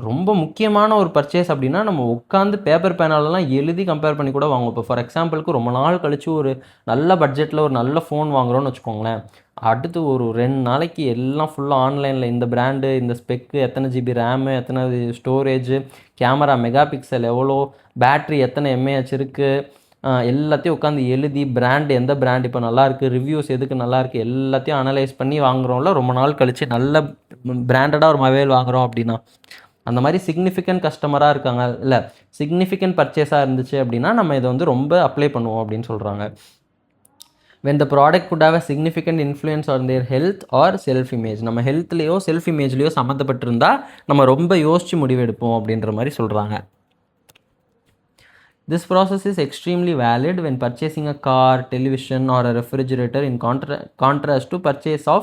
ரொம்ப முக்கியமான ஒரு பர்ச்சேஸ் அப்படின்னா நம்ம உட்காந்து பேப்பர் பேனாலெலாம் எழுதி கம்பேர் பண்ணி கூட வாங்குவோம். இப்போ ஃபார் எக்ஸாம்பிளுக்கு ரொம்ப நாள் கழித்து ஒரு நல்ல பட்ஜெட்டில் ஒரு நல்ல ஃபோன் வாங்குகிறோன்னு வச்சுக்கோங்களேன். அடுத்து ஒரு 2 நாளைக்கு எல்லாம் ஃபுல்லாக ஆன்லைனில் இந்த பிராண்டு, இந்த ஸ்பெக்கு, எத்தனை ஜிபி ரேமு, எத்தனை ஸ்டோரேஜு, கேமரா மெகா பிக்சல் எவ்வளோ, பேட்ரி எத்தனை எம்ஏஹெச் இருக்குது, எல்லாத்தையும் உட்காந்து எழுதி எந்த பிராண்ட் இப்போ நல்லாயிருக்கு, ரிவ்யூஸ் எதுக்கு நல்லாயிருக்கு, எல்லாத்தையும் அனலைஸ் பண்ணி வாங்குகிறோம்ல ரொம்ப நாள் கழித்து நல்ல பிராண்டடாக ஒரு மொபைல் வாங்குகிறோம் அப்படின்னா. அந்த மாதிரி சிக்னிஃபிகண்ட் கஸ்டமராக இருக்காங்க, இல்லை சிக்னிஃபிகண்ட் பர்ச்சேஸாக இருந்துச்சு அப்படின்னா நம்ம இதை வந்து ரொம்ப அப்ளை பண்ணுவோம் அப்படின்னு சொல்கிறாங்க. when the product could have a significant influence on their health or self image. நம்ம ஹெல்த்லேயோ செல்ஃப் இமேஜ்லேயோ சம்மந்தப்பட்டிருந்தால் நம்ம ரொம்ப யோசித்து முடிவெடுப்போம் அப்படின்ற மாதிரி சொல்கிறாங்க. This process is extremely valid when purchasing a car, television or a refrigerator in contrast to purchase of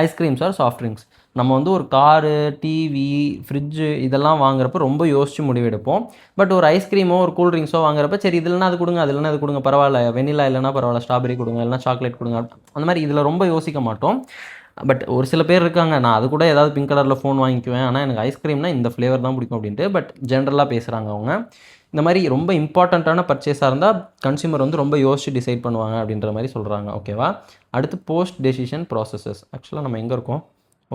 ice creams or soft drinks. நம்ம வந்து ஒரு காரு, டிவி, ஃப்ரிட்ஜு இதெல்லாம் வாங்குறப்ப ரொம்ப யோசித்து முடிவெடுப்போம். பட் ஒரு ஐஸ்கிரீமோ ஒரு கூல் ட்ரிங்க்ஸோ வாங்குறப்ப சரி இது இல்லைனா அது கொடுங்க, அது இல்லைனா அது கொடுங்க, பரவாயில்ல, வெண்ணிலா இல்லைனா பரவாயில்ல, ஸ்ட்ராபெரி கொடுங்க, இல்லைனா சாக்லேட் கொடுங்க, அந்த மாதிரி இதில் ரொம்ப யோசிக்க மாட்டோம். பட் ஒரு சில பேர் இருக்காங்க, நான் அது கூட ஏதாவது பிங்க் கலரில் ஃபோன் வாங்கிக்குவேன், ஆனால் எனக்கு ஐஸ்கிரீம்னா இந்த ஃப்ளேவர் தான் பிடிக்கும் அப்படின்ட்டு. பட் ஜென்ரலாக பேசுகிறாங்க அவங்க. இந்த மாதிரி ரொம்ப இம்பார்ட்டண்ட்டான பர்ச்சேஸாக இருந்தால் கன்சியூமர் வந்து ரொம்ப யோசிச்சு டிசைட் பண்ணுவாங்க அப்படின்ற மாதிரி சொல்கிறாங்க. ஓகேவா? அடுத்து போஸ்ட் டெசிஷன் ப்ராசஸஸ். ஆக்சுவலாக நம்ம எங்கே இருக்கோம்?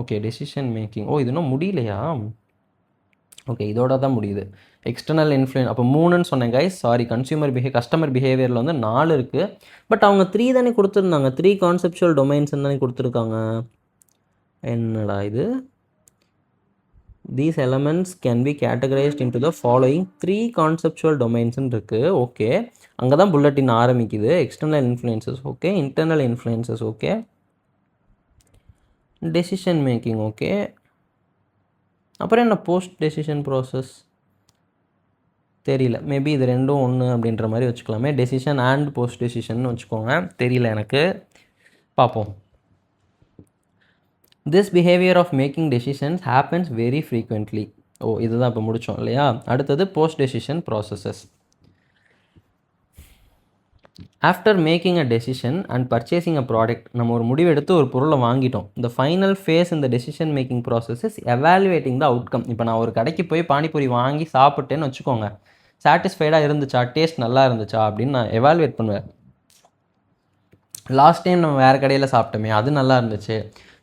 Okay, decision making. ஓ, இது இன்னும் முடியலையா? ஓகே, இதோட தான் முடியுது. External influence. அப்போ 3ன்னு சொன்னேன் கைஸ், சாரி. கஸ்டமர் பிஹேவியரில் வந்து 4 இருக்குது. பட் அவங்க 3 தானே கொடுத்துருந்தாங்க. 3 கான்செப்சுவல் டொமைன்ஸ் தானே கொடுத்துருக்காங்க. என்னடா இது? These elements can be categorized into the following 3 conceptual domains இருக்குது. ஓகே, அங்கே தான் புல்லட்டின் ஆரம்பிக்குது. External influences okay, internal influences okay, decision making okay, அப்புறம் என்ன போஸ்ட் டெசிஷன் ப்ராசஸ் தெரியல. மேபி இது ரெண்டும் ஒன்று அப்படின்ற மாதிரி வச்சுக்கலாமே. டெசிஷன் அண்ட் போஸ்ட் டெசிஷன் வச்சுக்கோங்க. தெரியல எனக்கு, பார்ப்போம். This behavior of making decisions happens very frequently. ஓ, இதுதான் இப்போ முடித்தோம் இல்லையா? அடுத்தது post decision processes. After making a decision and purchasing a product, நம்ம ஒரு முடிவு எடுத்து ஒரு பொருளை வாங்கிட்டோம். இந்த ஃபைனல் ஃபேஸ் இந்த decision making process is evaluating the outcome. இப்போ நான் ஒரு கடைக்கு போய் பானிபூரி வாங்கி சாப்பிட்டேன்னு வச்சுக்கோங்க. சாட்டிஸ்ஃபைடாக இருந்துச்சா, டேஸ்ட் நல்லா இருந்துச்சா அப்படின்னு நான் எவாலுவேட் பண்ணுவேன். லாஸ்ட் டைம் நம்ம வேறு கடையில் சாப்பிட்டோமே, அது நல்லா இருந்துச்சு,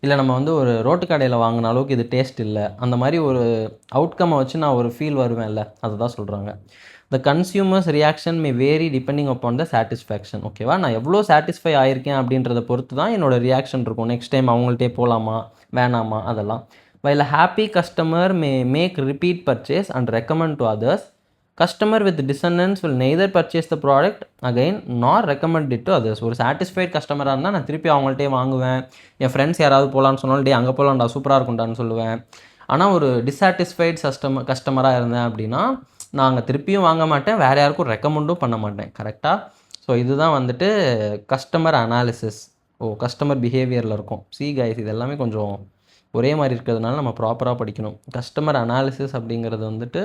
இல்லை நம்ம வந்து ஒரு ரோட்டு கடையில் வாங்கின அளவுக்கு இது டேஸ்ட் இல்லை, அந்த மாதிரி ஒரு அவுட்கம்மை வச்சு நான் ஒரு ஃபீல் வருவேன்ல, அதை தான் சொல்கிறாங்க. The consumers reaction may vary depending upon the satisfaction. ஓகேவா? நான் எவ்வளோ சாட்டிஸ்ஃபை ஆகிருக்கேன் அப்படின்றத பொறுத்து தான் என்னோடய ரியாக்ஷன் இருக்கும். நெக்ஸ்ட் டைம் அவங்கள்ட்டே போகலாமா வேணாமா அதெல்லாம். While happy customer may make repeat purchase and recommend to others. Customer with dissonance will neither purchase the product again nor recommend it to others. ஒரு சாட்டிஸ்ஃபைட் கஸ்டமராக இருந்தால் நான் திருப்பி அவங்கள்ட்டே வாங்குவேன். என் ஃப்ரெண்ட்ஸ் யாராவது போகலான்னு சொன்னாலும் டே அங்கே போகலான்டா, சூப்பராக இருக்கும்டான்னு சொல்லுவேன். ஆனால் ஒரு டிஸாட்டிஸ்ஃபைட் கஸ்டமராக இருந்தேன் அப்படின்னா நான் அங்கே திருப்பியும் வாங்க மாட்டேன், வேறு யாருக்கும் ரெக்கமெண்டும் பண்ண மாட்டேன். கரெக்டாக? ஸோ இதுதான் வந்துட்டு கஸ்டமர் அனாலிசிஸ். கஸ்டமர் பிஹேவியரில் இருக்கும். கைஸ், இது எல்லாமே கொஞ்சம் ஒரே மாதிரி இருக்கிறதுனால நம்ம ப்ராப்பராக படிக்கணும். கஸ்டமர் அனாலிசிஸ் அப்படிங்கிறது வந்துட்டு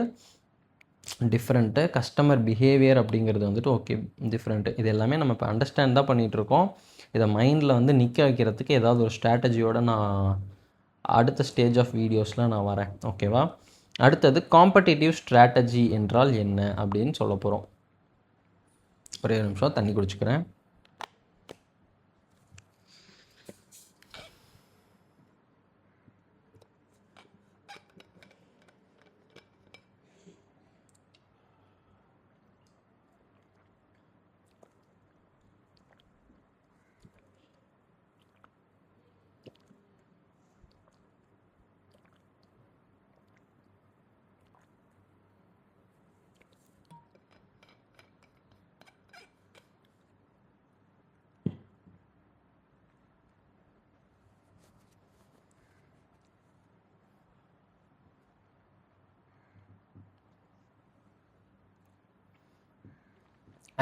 டிஃப்ரெண்ட்டு, கஸ்டமர் பிஹேவியர் அப்படிங்கிறது வந்துட்டு ஓகே டிஃப்ரெண்ட்டு. இது எல்லாமே நம்ம இப்போ அண்டர்ஸ்டாண்ட் தான் பண்ணிகிட்ருக்கோம். இதை மைண்டில் வந்து நிற்க வைக்கிறதுக்கு ஏதாவது ஒரு ஸ்ட்ராட்டஜியோடு நான் அடுத்த ஸ்டேஜ் ஆஃப் வீடியோஸில் நான் வரேன். ஓகேவா? அடுத்தது காம்படிட்டிவ் ஸ்ட்ராட்டஜி என்றால் என்ன அப்படின்னு சொல்ல போகிறோம். ஒரே நிமிஷம் தண்ணி குடிச்சுக்கிறேன்.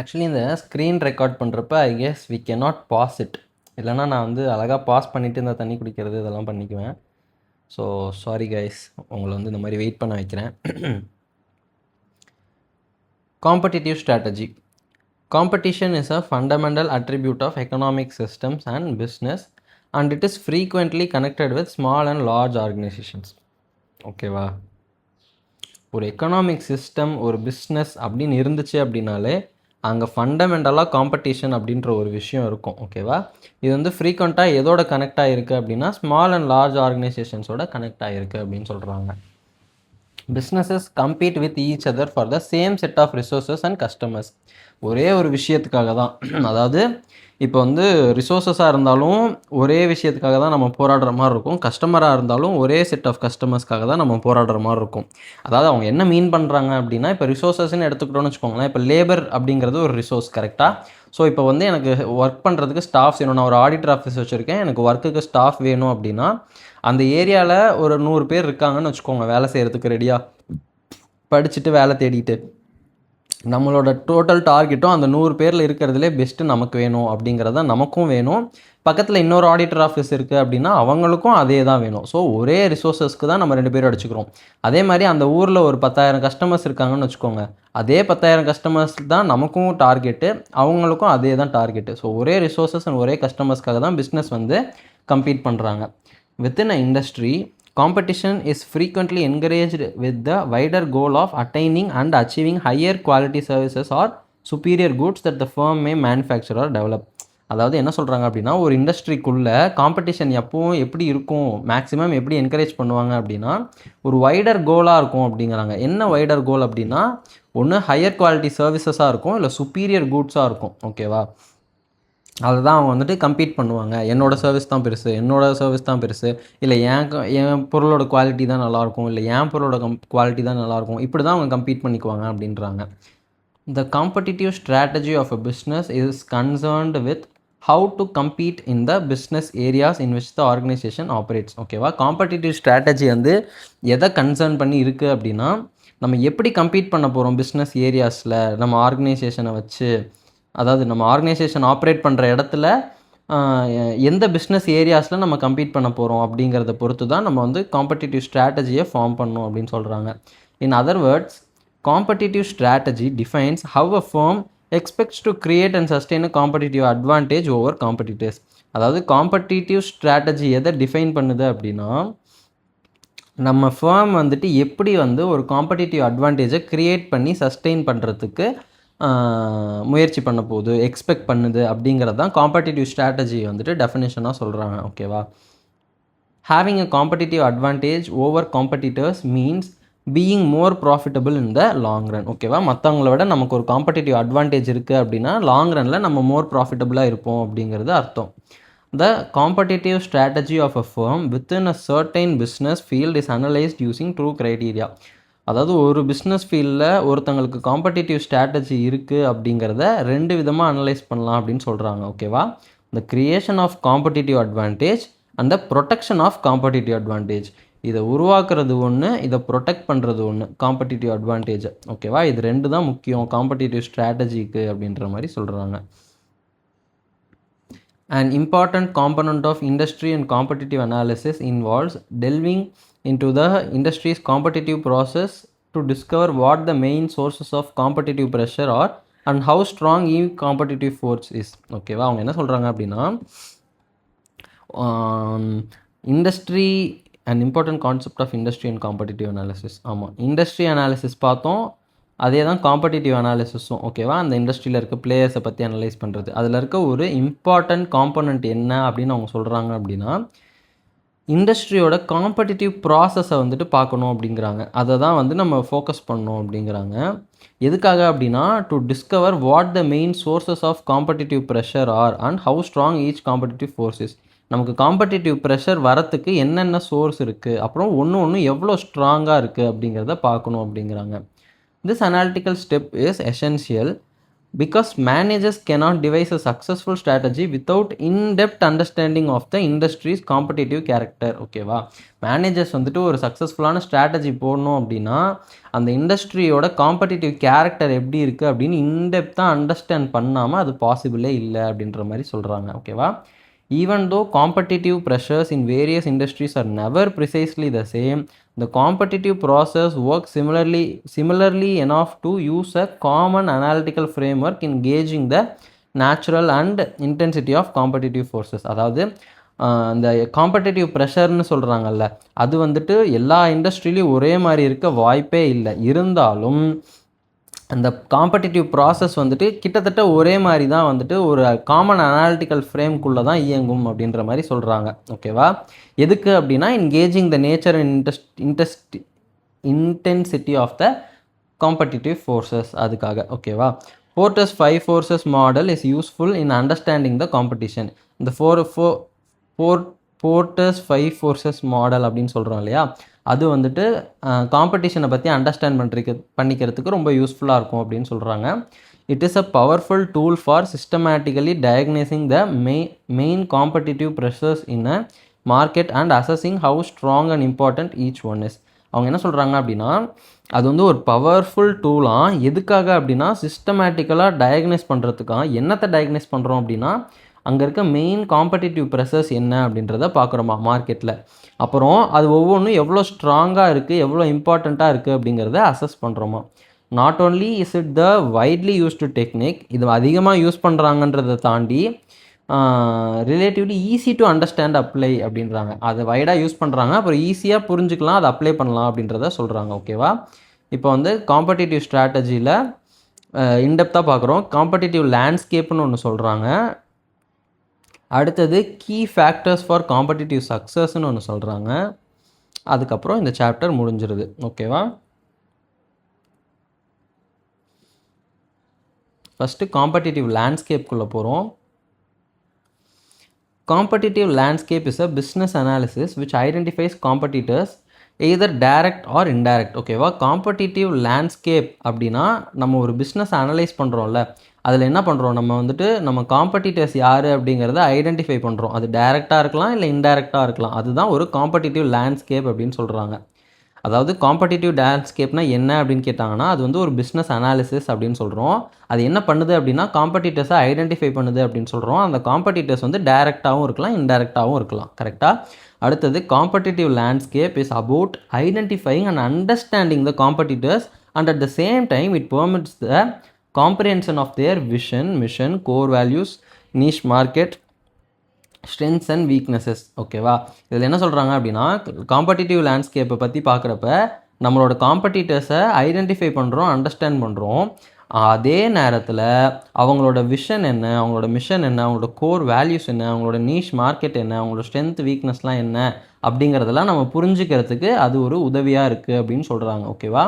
ஆக்சுவலி இந்த ஸ்க்ரீன் ரெக்கார்ட் பண்ணுறப்ப I guess we cannot pass it. இல்லைனா நான் வந்து அழகாக பாஸ் பண்ணிவிட்டு இந்த தண்ணி குடிக்கிறது இதெல்லாம் பண்ணிக்குவேன். ஸோ சாரி கைஸ், உங்களை வந்து இந்த மாதிரி வெயிட் பண்ண வைக்கிறேன். Competitive strategy. Competition is a fundamental attribute of economic systems and business, and it is frequently connected with small and large organizations. ஓகேவா? ஒரு எக்கனாமிக் சிஸ்டம், ஒரு பிஸ்னஸ் அப்படின்னு இருந்துச்சு அப்படின்னாலே அங்கே ஃபண்டமெண்டலாக காம்படிஷன் அப்படின்ற ஒரு விஷயம் இருக்கும். ஓகேவா? இது வந்து ஃப்ரீக்வெண்ட்டாக எதோட கனெக்ட் ஆகிருக்கு அப்படின்னா ஸ்மால் அண்ட் லார்ஜ் ஆர்கனைசேஷன்ஸோட கனெக்ட் ஆகிருக்கு அப்படின்னு சொல்கிறாங்க. Businesses compete with each other for the same set of resources and customers. ஒரே ஒரு விஷயத்துக்காக தான், அதாவது இப்போ வந்து ரிசோர்ஸஸாக இருந்தாலும் ஒரே விஷயத்துக்காக தான் நம்ம போராடுற மாதிரி இருக்கும். கஸ்டமராக இருந்தாலும் ஒரே செட் ஆஃப் கஸ்டமர்ஸ்க்காக தான் நம்ம போராடுற மாதிரி இருக்கும். அதாவது அவங்க என்ன மீன் பண்ணுறாங்க அப்படின்னா, இப்போ ரிசோர்ஸஸ்ன்னு எடுத்துக்கிட்டோன்னு வச்சுக்கோங்களேன். இப்போ லேபர் அப்படிங்கிறது ஒரு ரிசோர்ஸ். கரெக்டாக? ஸோ இப்போ வந்து எனக்கு ஒர்க் பண்ணுறதுக்கு ஸ்டாஃப்ஸ் வேணும். நான் ஒரு ஆடிட்டர் ஆஃபீஸ் வச்சுருக்கேன், எனக்கு ஒர்க்குக்கு ஸ்டாஃப் வேணும் அப்படின்னா அந்த ஏரியாவில் ஒரு 100 பேர் இருக்காங்கன்னு வச்சுக்கோங்க, வேலை செய்கிறதுக்கு ரெடியாக படிச்சுட்டு வேலை தேடிட்டு. நம்மளோட டோட்டல் டார்கெட்டும் அந்த 100 பேரில் இருக்கிறதுலே பெஸ்ட்டு நமக்கு வேணும் அப்படிங்கிறத நமக்கும் வேணும். பக்கத்தில் இன்னொரு ஆடிட்டர் ஆஃபீஸ் இருக்குது அப்படின்னா அவங்களுக்கும் அதே தான் வேணும். ஸோ ஒரே ரிசோர்ஸஸ்க்கு தான் நம்ம 2 பேரும் அடிச்சுக்கிறோம். அதே மாதிரி அந்த ஊரில் ஒரு 10,000 கஸ்டமர்ஸ் இருக்காங்கன்னு வச்சுக்கோங்க. அதே 10,000 கஸ்டமர்ஸ் தான் நமக்கும் டார்கெட்டு, அவங்களுக்கும் அதே தான் டார்கெட்டு. ஸோ ஒரே ரிசோர்ஸஸ் அண்ட் ஒரே கஸ்டமர்ஸ்க்காக தான் பிஸ்னஸ் வந்து கம்பீட் பண்ணுறாங்க. Within a industry, competition is frequently encouraged with the wider goal of attaining and achieving higher quality services or superior goods that the firm may manufacture or develop. அதாவது என்ன சொல்கிறாங்க அப்படின்னா, ஒரு இண்டஸ்ட்ரிக்குள்ளே competition எப்பவும் எப்படி இருக்கும், மேக்ஸிமம் எப்படி என்கரேஜ் பண்ணுவாங்க அப்படின்னா, ஒரு வைடர் கோலாக இருக்கும் அப்படிங்கிறாங்க. என்ன வைடர் கோல் அப்படின்னா, ஒன்று ஹையர் குவாலிட்டி சர்வீசஸாக இருக்கும், இல்லை சுப்பீரியர் கூட்ஸாக இருக்கும். ஓகேவா? அதை தான் அவங்க வந்துட்டு கம்பீட் பண்ணுவாங்க. என்னோடய சர்வீஸ் தான் பெருசு, என்னோடய சர்வீஸ் தான் பெருசு, இல்லை என் பொருளோட குவாலிட்டி தான் நல்லாயிருக்கும், இல்லை என் பொருளோட குவாலிட்டி தான் நல்லாயிருக்கும், இப்படி தான் அவங்க கம்பீட் பண்ணிக்குவாங்க அப்படின்றாங்க. The competitive strategy of a business is concerned with how to compete in the business areas in which the organization operates. ஓகேவா? காம்படிட்டிவ் ஸ்ட்ராட்டஜி வந்து எதை கன்சர்ன் பண்ணி இருக்குது அப்படின்னா, நம்ம எப்படி கம்பீட் பண்ண போகிறோம் பிஸ்னஸ் ஏரியாஸில் நம்ம ஆர்கனைசேஷனை வச்சு, அதாவது நம்ம ஆர்கனைசேஷன் ஆப்ரேட் பண்ணுற இடத்துல எந்த பிஸ்னஸ் ஏரியாஸில் நம்ம கம்பீட் பண்ண போகிறோம் அப்படிங்கிறத பொறுத்து தான் நம்ம வந்து காம்படிட்டிவ் ஸ்ட்ராட்டஜியை ஃபார்ம் பண்ணணும் அப்படின்னு சொல்கிறாங்க. In other words, competitive strategy defines how a firm expects to create and sustain a competitive advantage over competitors. அதாவது காம்படிட்டிவ் ஸ்ட்ராட்டஜி எதை டிஃபைன் பண்ணுது அப்படின்னா, நம்ம ஃபர்ம் வந்துட்டு எப்படி வந்து ஒரு காம்படிட்டிவ் அட்வான்டேஜை க்ரியேட் பண்ணி சஸ்டெயின் பண்ணுறதுக்கு முயற்சி பண்ண போகுது, எக்ஸ்பெக்ட் பண்ணுது அப்படிங்கிறது தான் காம்படிட்டிவ் ஸ்ட்ராட்டஜி வந்துட்டு டெஃபினேஷனாக சொல்கிறாங்க. ஓகேவா? Having a competitive advantage over competitors means being more profitable in the long run. ஓகேவா? மற்றவங்கள விட நமக்கு ஒரு காம்படிட்டிவ் அட்வான்டேஜ் இருக்குது அப்படின்னா லாங் ரனில் நம்ம மோர் ப்ராஃபிட்டபுளாக இருப்போம் அப்படிங்கிறது அர்த்தம். The competitive strategy of a firm within a certain business field is analyzed using two criteria. அதாவது ஒரு பிஸ்னஸ் ஃபீல்டில் ஒருத்தங்களுக்கு காம்படிட்டிவ் ஸ்ட்ராட்டஜி இருக்குது அப்படிங்கிறத 2 விதமாக அனலைஸ் பண்ணலாம் அப்படின்னு சொல்கிறாங்க. ஓகேவா? The creation of competitive advantage and the protection of competitive advantage. இதை உருவாக்குறது ஒன்று, இதை ப்ரொடெக்ட் பண்ணுறது ஒன்று, காம்படிட்டிவ் அட்வான்டேஜ். ஓகேவா? இது 2 தான் முக்கியம் காம்படிட்டிவ் ஸ்ட்ராட்டஜிக்கு அப்படின்ற மாதிரி சொல்கிறாங்க. An important component of industry and competitive analysis involves delving into the industry's competitive process to discover what the main sources of competitive pressure are and how strong each competitive force is. ஓகேவா? அவங்க என்ன சொல்கிறாங்க அப்படின்னா, industry and important concept of industry and competitive analysis. ஆமாம், industry analysis பார்த்தோம், அதே தான் competitive அனாலிசிஸும். ஓகேவா? அந்த இண்டஸ்ட்ரியில் இருக்க பிளேயர்ஸை பற்றி அனலைஸ் பண்ணுறது. அதில் இருக்க ஒரு இம்பார்ட்டன்ட் காம்பனண்ட் என்ன அப்படின்னு அவங்க சொல்கிறாங்க அப்படின்னா, இண்டஸ்ட்ரியோட காம்படிட்டிவ் ப்ராசஸை வந்துட்டு பார்க்கணும் அப்படிங்கிறாங்க. அதை தான் வந்து நம்ம ஃபோக்கஸ் பண்ணணும் அப்படிங்கிறாங்க. எதுக்காக அப்படின்னா, to discover what the main sources of competitive pressure are and how strong each competitive forces. நமக்கு காம்படிட்டிவ் ப்ரெஷர் வரத்துக்கு என்னென்ன சோர்ஸ் இருக்குது, அப்புறம் ஒன்று எவ்வளோ ஸ்ட்ராங்காக இருக்குது அப்படிங்கிறத பார்க்கணும் அப்படிங்கிறாங்க. This analytical step is essential because managers cannot devise a successful strategy without in-depth understanding of the industry's competitive character. ஓகேவா? மேனேஜர்ஸ் வந்துட்டு ஒரு சக்ஸஸ்ஃபுல்லான ஸ்ட்ராட்டஜி போடணும் அப்படின்னா அந்த இண்டஸ்ட்ரியோட காம்படிட்டிவ் கேரக்டர் எப்படி இருக்குது அப்படின்னு இன்டெப்த்தாக அண்டர்ஸ்டாண்ட் பண்ணாமல் அது பாசிபிளே இல்லை அப்படின்ற மாதிரி சொல்கிறாங்க. ஓகேவா? Even though competitive pressures in various industries are never precisely the same, the competitive process works similarly enough to use a common analytical framework in gauging the natural and intensity of competitive forces. அதாவது இந்த competitive ப்ரெஷர்னு சொல்கிறாங்கல்ல, அது வந்துட்டு எல்லா இண்டஸ்ட்ரியிலையும் ஒரே மாதிரி இருக்க வாய்ப்பே இல்லை. இருந்தாலும் அந்த காம்படிட்டிவ் ப்ராசஸ் வந்துட்டு கிட்டத்தட்ட ஒரே மாதிரி தான் வந்துட்டு ஒரு காமன் அனாலிட்டிக்கல் ஃப்ரேம்குள்ளே தான் இயங்கும் அப்படின்ற மாதிரி சொல்கிறாங்க. ஓகேவா? எதுக்கு அப்படின்னா, engaging the nature and intensity of the competitive forces, அதுக்காக. ஓகேவா? Porter's 5 forces model is useful in understanding the competition. இந்த போர்ட்டர்ஸ் 5 forces மாடல் அப்படின்னு சொல்கிறோம் இல்லையா, அது வந்துட்டு காம்படிஷனை பற்றி அண்டர்ஸ்டாண்ட் பண்ணிக்கிறதுக்கு ரொம்ப யூஸ்ஃபுல்லாக இருக்கும் அப்படின்னு சொல்கிறாங்க. It is a powerful tool for systematically diagnosing the main competitive pressures in a market and assessing how strong and important each one is. அவங்க என்ன சொல்கிறாங்க அப்படின்னா அது வந்து ஒரு பவர்ஃபுல் டூலாக. எதுக்காக அப்படின்னா சிஸ்டமேட்டிக்கலாக டயக்னைஸ் பண்ணுறதுக்காக. என்னத்தை டயக்னைஸ் பண்ணுறோம் அப்படின்னா அங்கே இருக்க மெயின் காம்படிட்டிவ் ப்ரெஷர்ஸ் என்ன அப்படின்றத பார்க்குறோமா மார்க்கெட்டில். அப்புறம் அது ஒவ்வொன்றும் எவ்வளோ ஸ்ட்ராங்காக இருக்குது, எவ்வளோ இம்பார்ட்டண்ட்டாக இருக்குது அப்படிங்கிறத அசஸ் பண்ணுறோமா. Not only is it the widely used technique, இது அதிகமாக யூஸ் பண்ணுறாங்கன்றதை தாண்டி relatively easy to understand apply அப்படின்றாங்க. அதை வைடாக யூஸ் பண்ணுறாங்க, அப்புறம் ஈஸியாக புரிஞ்சுக்கலாம், அதை அப்ளை பண்ணலாம் அப்படின்றத சொல்கிறாங்க. ஓகேவா. இப்போ வந்து காம்படிட்டிவ் ஸ்ட்ராட்டஜியில் இன்டெப்த்தாக பார்க்குறோம். காம்படிட்டிவ் லேண்ட்ஸ்கேப்னு ஒன்று சொல்கிறாங்க. அடுத்தது கீ ஃபேக்டர்ஸ் ஃபார் காம்படிட்டிவ் சக்ஸஸ்ன்னு ஒன்று சொல்கிறாங்க. அதுக்கப்புறம் இந்த சாப்டர் முடிஞ்சிருது. ஓகேவா. ஃபஸ்ட்டு காம்படிட்டிவ் லேண்ட்ஸ்கேப்குள்ளே போகிறோம். Competitive landscape is a business analysis which identifies competitors either direct or indirect. ஓகேவா. காம்படிட்டிவ் லேண்ட்ஸ்கேப் அப்படின்னா நம்ம ஒரு பிஸ்னஸ் அனலைஸ் பண்ணுறோம்ல, அதில் என்ன பண்ணுறோம், நம்ம வந்துட்டு நம்ம காம்படிட்டர்ஸ் யார் அப்படிங்கிறத ஐடென்டிஃபை பண்ணுறோம். அது டைரெக்டாக இருக்கலாம், இல்லை இன்டைரக்டாக இருக்கலாம். அதுதான் ஒரு காம்படிட்டிவ் லேண்ட்ஸ்கேப் அப்படின்னு சொல்கிறாங்க. அதாவது காம்படிட்டிவ் லேண்ட்ஸ்கேப்னா என்ன அப்படின்னு கேட்டாங்கன்னா அது வந்து ஒரு பிஸ்னஸ் அனாலிசிஸ் அப்படின்னு சொல்கிறோம். அது என்ன பண்ணுது அப்படின்னா காம்படிட்டர்ஸை ஐடென்டிஃபை பண்ணுது அப்படின்னு சொல்கிறோம். அந்த காம்படிட்டர்ஸ் வந்து டைரெக்டாகவும் இருக்கலாம், இன்டைரக்டாகவும் இருக்கலாம். கரெக்டாக. அடுத்தது competitive landscape is about identifying and understanding the competitors and at the same time it permits the comprehension of their vision, mission, core values, niche market, strengths and weaknesses. ஓகேவா. இதில் என்ன சொல்கிறாங்க அப்படின்னா காம்படிட்டிவ் லேண்ட்ஸ்கேப்பை பற்றி பார்க்குறப்ப நம்மளோட காம்படிட்டர்ஸை ஐடென்டிஃபை பண்ணுறோம், understand பண்ணுறோம். அதே நேரத்தில் அவங்களோட விஷன் என்ன, அவங்களோட மிஷன் என்ன, அவங்களோட கோர் வேல்யூஸ் என்ன, அவங்களோட நீஷ் மார்க்கெட் என்ன, அவங்களோட ஸ்ட்ரென்த் வீக்னஸ்லாம் என்ன அப்படிங்கிறதெல்லாம் நம்ம புரிஞ்சுக்கிறதுக்கு அது ஒரு உதவியாக இருக்குது அப்படின்னு சொல்கிறாங்க. ஓகேவா.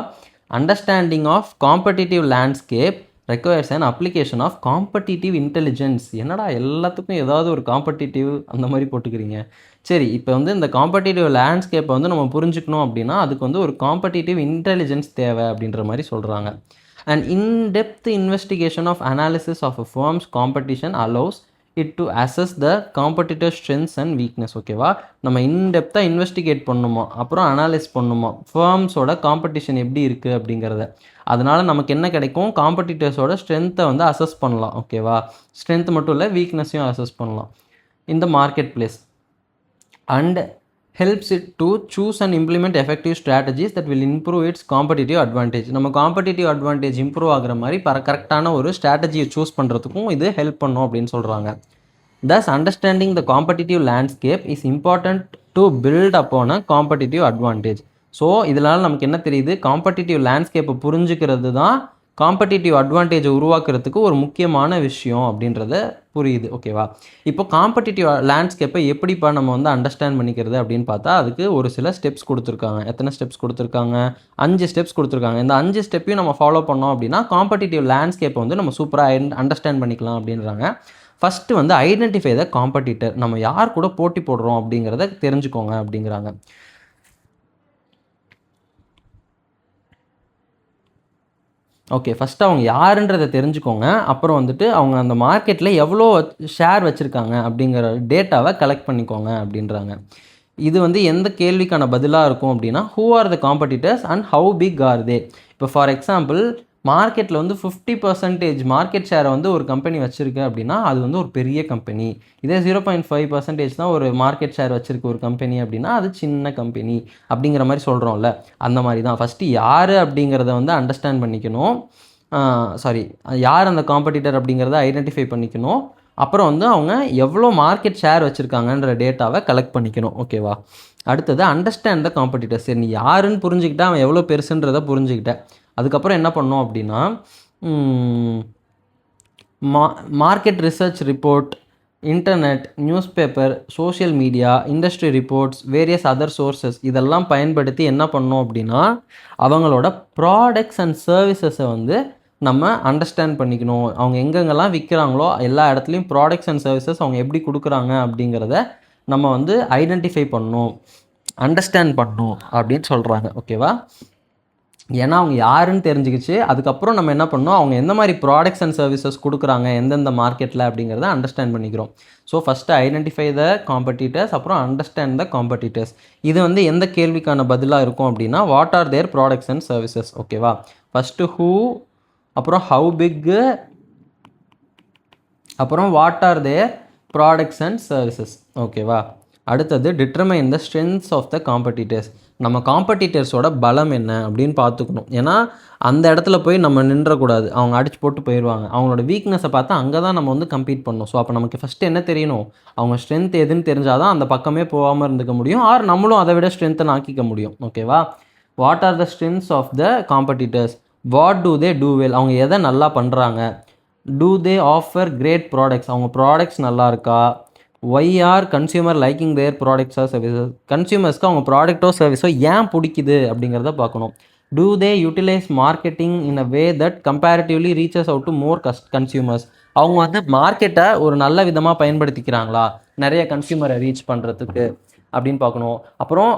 Understanding of competitive landscape requires and application of competitive intelligence. என்னடா எல்லாத்துக்கும் ஏதாவது ஒரு காம்படிட்டிவ் அந்த மாதிரி போட்டுக்கிறீங்க. சரி, இப்போ வந்து இந்த காம்படிட்டிவ் லேண்ட்ஸ்கேப்பை வந்து நம்ம புரிஞ்சுக்கணும் அப்படின்னா அதுக்கு வந்து ஒரு காம்படிட்டிவ் இன்டெலிஜென்ஸ் தேவை அப்படின்ற மாதிரி சொல்கிறாங்க. And in depth investigation of analysis of a firms competition allows it to assess the competitor strengths and weaknesses. ஓகேவா. நம்ம இன்டெப்த்தாக இன்வெஸ்டிகேட் பண்ணணுமா, அப்புறம் அனாலிஸ் பண்ணணுமா ஃபர்ம்ஸோட காம்படிஷன் எப்படி இருக்குது அப்படிங்கிறத. அதனால் நமக்கு என்ன கிடைக்கும், காம்படிட்டர்ஸோட ஸ்ட்ரென்த்தை வந்து அசஸ் பண்ணலாம். ஓகேவா. ஸ்ட்ரென்த் மட்டும் இல்லை, வீக்னஸையும் அசஸ் பண்ணலாம் இந்த market place. And helps it to choose and implement effective strategies that will improve its competitive advantage. நம்ம காம்படிட்டிவ் அட்வான்டேஜ் இம்ப்ரூவ் ஆகிற மாதிரி கரெக்டான ஒரு ஸ்ட்ராட்டஜியை சூஸ் பண்ணுறதுக்கும் இது ஹெல்ப் பண்ணும் அப்படின்னு சொல்கிறாங்க. Thus understanding the competitive landscape is important to build upon a competitive advantage. So இதனால் நமக்கு என்ன தெரியுது, காம்படிட்டிவ் லேண்ட்ஸ்கேப்பை புரிஞ்சுக்கிறது தான் காம்படிட்டிவ் அட்வான்டேஜை உருவாக்குறதுக்கு ஒரு முக்கியமான விஷயம் அப்படின்றத புரியுது. ஓகேவா. இப்போ காம்படிட்டிவ் லேண்ட்ஸ்கேப்பை எப்படிப்பா நம்ம வந்து அண்டர்ஸ்டாண்ட் பண்ணிக்கிறது அப்படின்னு பார்த்தா அதுக்கு ஒரு சில ஸ்டெப்ஸ் கொடுத்துருக்காங்க. எத்தனை ஸ்டெப்ஸ் கொடுத்துருக்காங்க, 5 ஸ்டெப்ஸ் கொடுத்துருக்காங்க. இந்த 5 ஸ்டெப்பையும் நம்ம ஃபாலோ பண்ணோம் அப்படின்னா காம்படிட்டிவ் லேண்ட்ஸ்கேப்பை வந்து நம்ம சூப்பராக அண்டர்ஸ்டாண்ட் பண்ணிக்கலாம் அப்படின்றாங்க. ஃபஸ்ட்டு வந்து ஐடென்டிஃபை த காம்படிட்டர். நம்ம யார் கூட போட்டி போடுறோம் அப்படிங்கிறத தெரிஞ்சுக்கோங்க அப்படிங்கிறாங்க. ஓகே, ஃபஸ்ட்டு அவங்க யாருன்றதை தெரிஞ்சுக்கோங்க. அப்புறம் வந்துட்டு அவங்க அந்த மார்க்கெட்டில் எவ்வளோ ஷேர் வச்சுருக்காங்க அப்படிங்கிற டேட்டாவை கலெக்ட் பண்ணிக்கோங்க அப்படின்றாங்க. இது வந்து எந்த கேள்விக்கான பதிலாக இருக்கும் அப்படின்னா who are the competitors and how big are they. இப்போ ஃபார் எக்ஸாம்பிள் மார்க்கெட்டில் வந்து 50% மார்க்கெட் ஷேரை வந்து ஒரு கம்பெனி வச்சுருக்கு அப்படின்னா அது வந்து ஒரு பெரிய கம்பெனி. இதே 0.5% தான் ஒரு மார்க்கெட் ஷேர் வச்சுருக்கு ஒரு கம்பெனி அப்படின்னா அது சின்ன கம்பெனி அப்படிங்கிற மாதிரி சொல்கிறோம்ல. அந்த மாதிரி தான் ஃபஸ்ட்டு யார் அப்படிங்கிறத வந்து அண்டர்ஸ்டாண்ட் பண்ணிக்கணும். யார் அந்த காம்படிட்டர் அப்படிங்கிறத ஐடென்டிஃபை பண்ணிக்கணும். அப்புறம் வந்து அவங்க எவ்வளோ மார்க்கெட் ஷேர் வச்சுருக்காங்கன்ற டேட்டாவை கலெக்ட் பண்ணிக்கணும். ஓகேவா. அடுத்தது அண்டர்ஸ்டாண்ட் த காம்படிட்டர். சரி, நீ யாருன்னு புரிஞ்சுக்கிட்டா அவன் எவ்வளோ பெருசுன்றதை புரிஞ்சுக்கிட்டேன். அதுக்கப்புறம் என்ன பண்ணோம் அப்படின்னா market research report, internet, news paper, social media, industry reports, various other sources இதெல்லாம் பயன்படுத்தி என்ன பண்ணோம் அப்படின்னா அவங்களோட ப்ராடக்ட்ஸ் அண்ட் சர்வீசஸை வந்து நம்ம அண்டர்ஸ்டாண்ட் பண்ணிக்கணும். அவங்க எங்கெங்கெல்லாம் விற்கிறாங்களோ எல்லா இடத்துலையும் ப்ராடக்ட்ஸ் அண்ட் சர்வீசஸ் அவங்க எப்படி கொடுக்குறாங்க அப்படிங்கிறத நம்ம வந்து ஐடென்டிஃபை பண்ணணும், அண்டர்ஸ்டாண்ட் பண்ணணும் அப்படின்னு சொல்கிறாங்க. ஓகேவா. ஏன்னா அவங்க யாருன்னு தெரிஞ்சுக்கிச்சு. அதுக்கப்புறம் நம்ம என்ன பண்ணோம், அவங்க எந்த மாதிரி ப்ராடக்ட்ஸ் அண்ட் சர்வீசஸ் கொடுக்குறாங்க எந்தெந்த மார்க்கெட்டில் அப்படிங்கிறத அண்டர்ஸ்டாண்ட் பண்ணிக்கிறோம். So first identify the competitors, அப்புறம் அண்டர்ஸ்டாண்ட் த காம்படிட்டர்ஸ். இது வந்து எந்த கேள்விக்கான பதிலாக இருக்கும் அப்படின்னா, what are their products and services. ஓகேவா? ஃபஸ்ட்டு ஹூ, அப்புறம் ஹவு பிக்கு, அப்புறம் what are their products and services. ஓகேவா? அடுத்தது determine the strengths of the competitors. நம்ம காம்படிட்டர்ஸோட பலம் என்ன அப்படின்னு பார்த்துக்கணும். ஏன்னா அந்த இடத்துல போய் நம்ம நின்றக்கூடாது, அவங்க அடிச்சு போட்டு போயிடுவாங்க. அவங்களோட வீக்னஸை பார்த்தா அங்கே தான் நம்ம வந்து கம்பீட் பண்ணணும். ஸோ அப்போ நமக்கு ஃபஸ்ட்டு என்ன தெரியணும், அவங்க ஸ்ட்ரென்த் எதுன்னு தெரிஞ்சால் தான் அந்த பக்கமே போகாமல் இருந்துக்க முடியும், ஆர் நம்மளும் அதை விட ஸ்ட்ரென்த்தை ஆக்கிக்க முடியும். ஓகேவா? What are the strengths of the competitors, what do they do well, அவங்க எதை நல்லா பண்ணுறாங்க, do they offer great products, அவங்க ப்ராடக்ட்ஸ் நல்லா இருக்கா, why are consumer liking their products or services, கன்சியூமர்ஸ்க்கு அவங்க ப்ராடக்ட்டோ சர்வீஸோ ஏன் பிடிக்குது அப்படிங்கிறத பார்க்கணும். Do they utilise marketing in a way that comparatively reaches out to more consumers, அவங்க வந்து மார்க்கெட்டை ஒரு நல்ல விதமாக பயன்படுத்திக்கிறாங்களா நிறைய கன்சியூமரை ரீச் பண்ணுறதுக்கு அப்படின்னு பார்க்கணும். அப்புறம்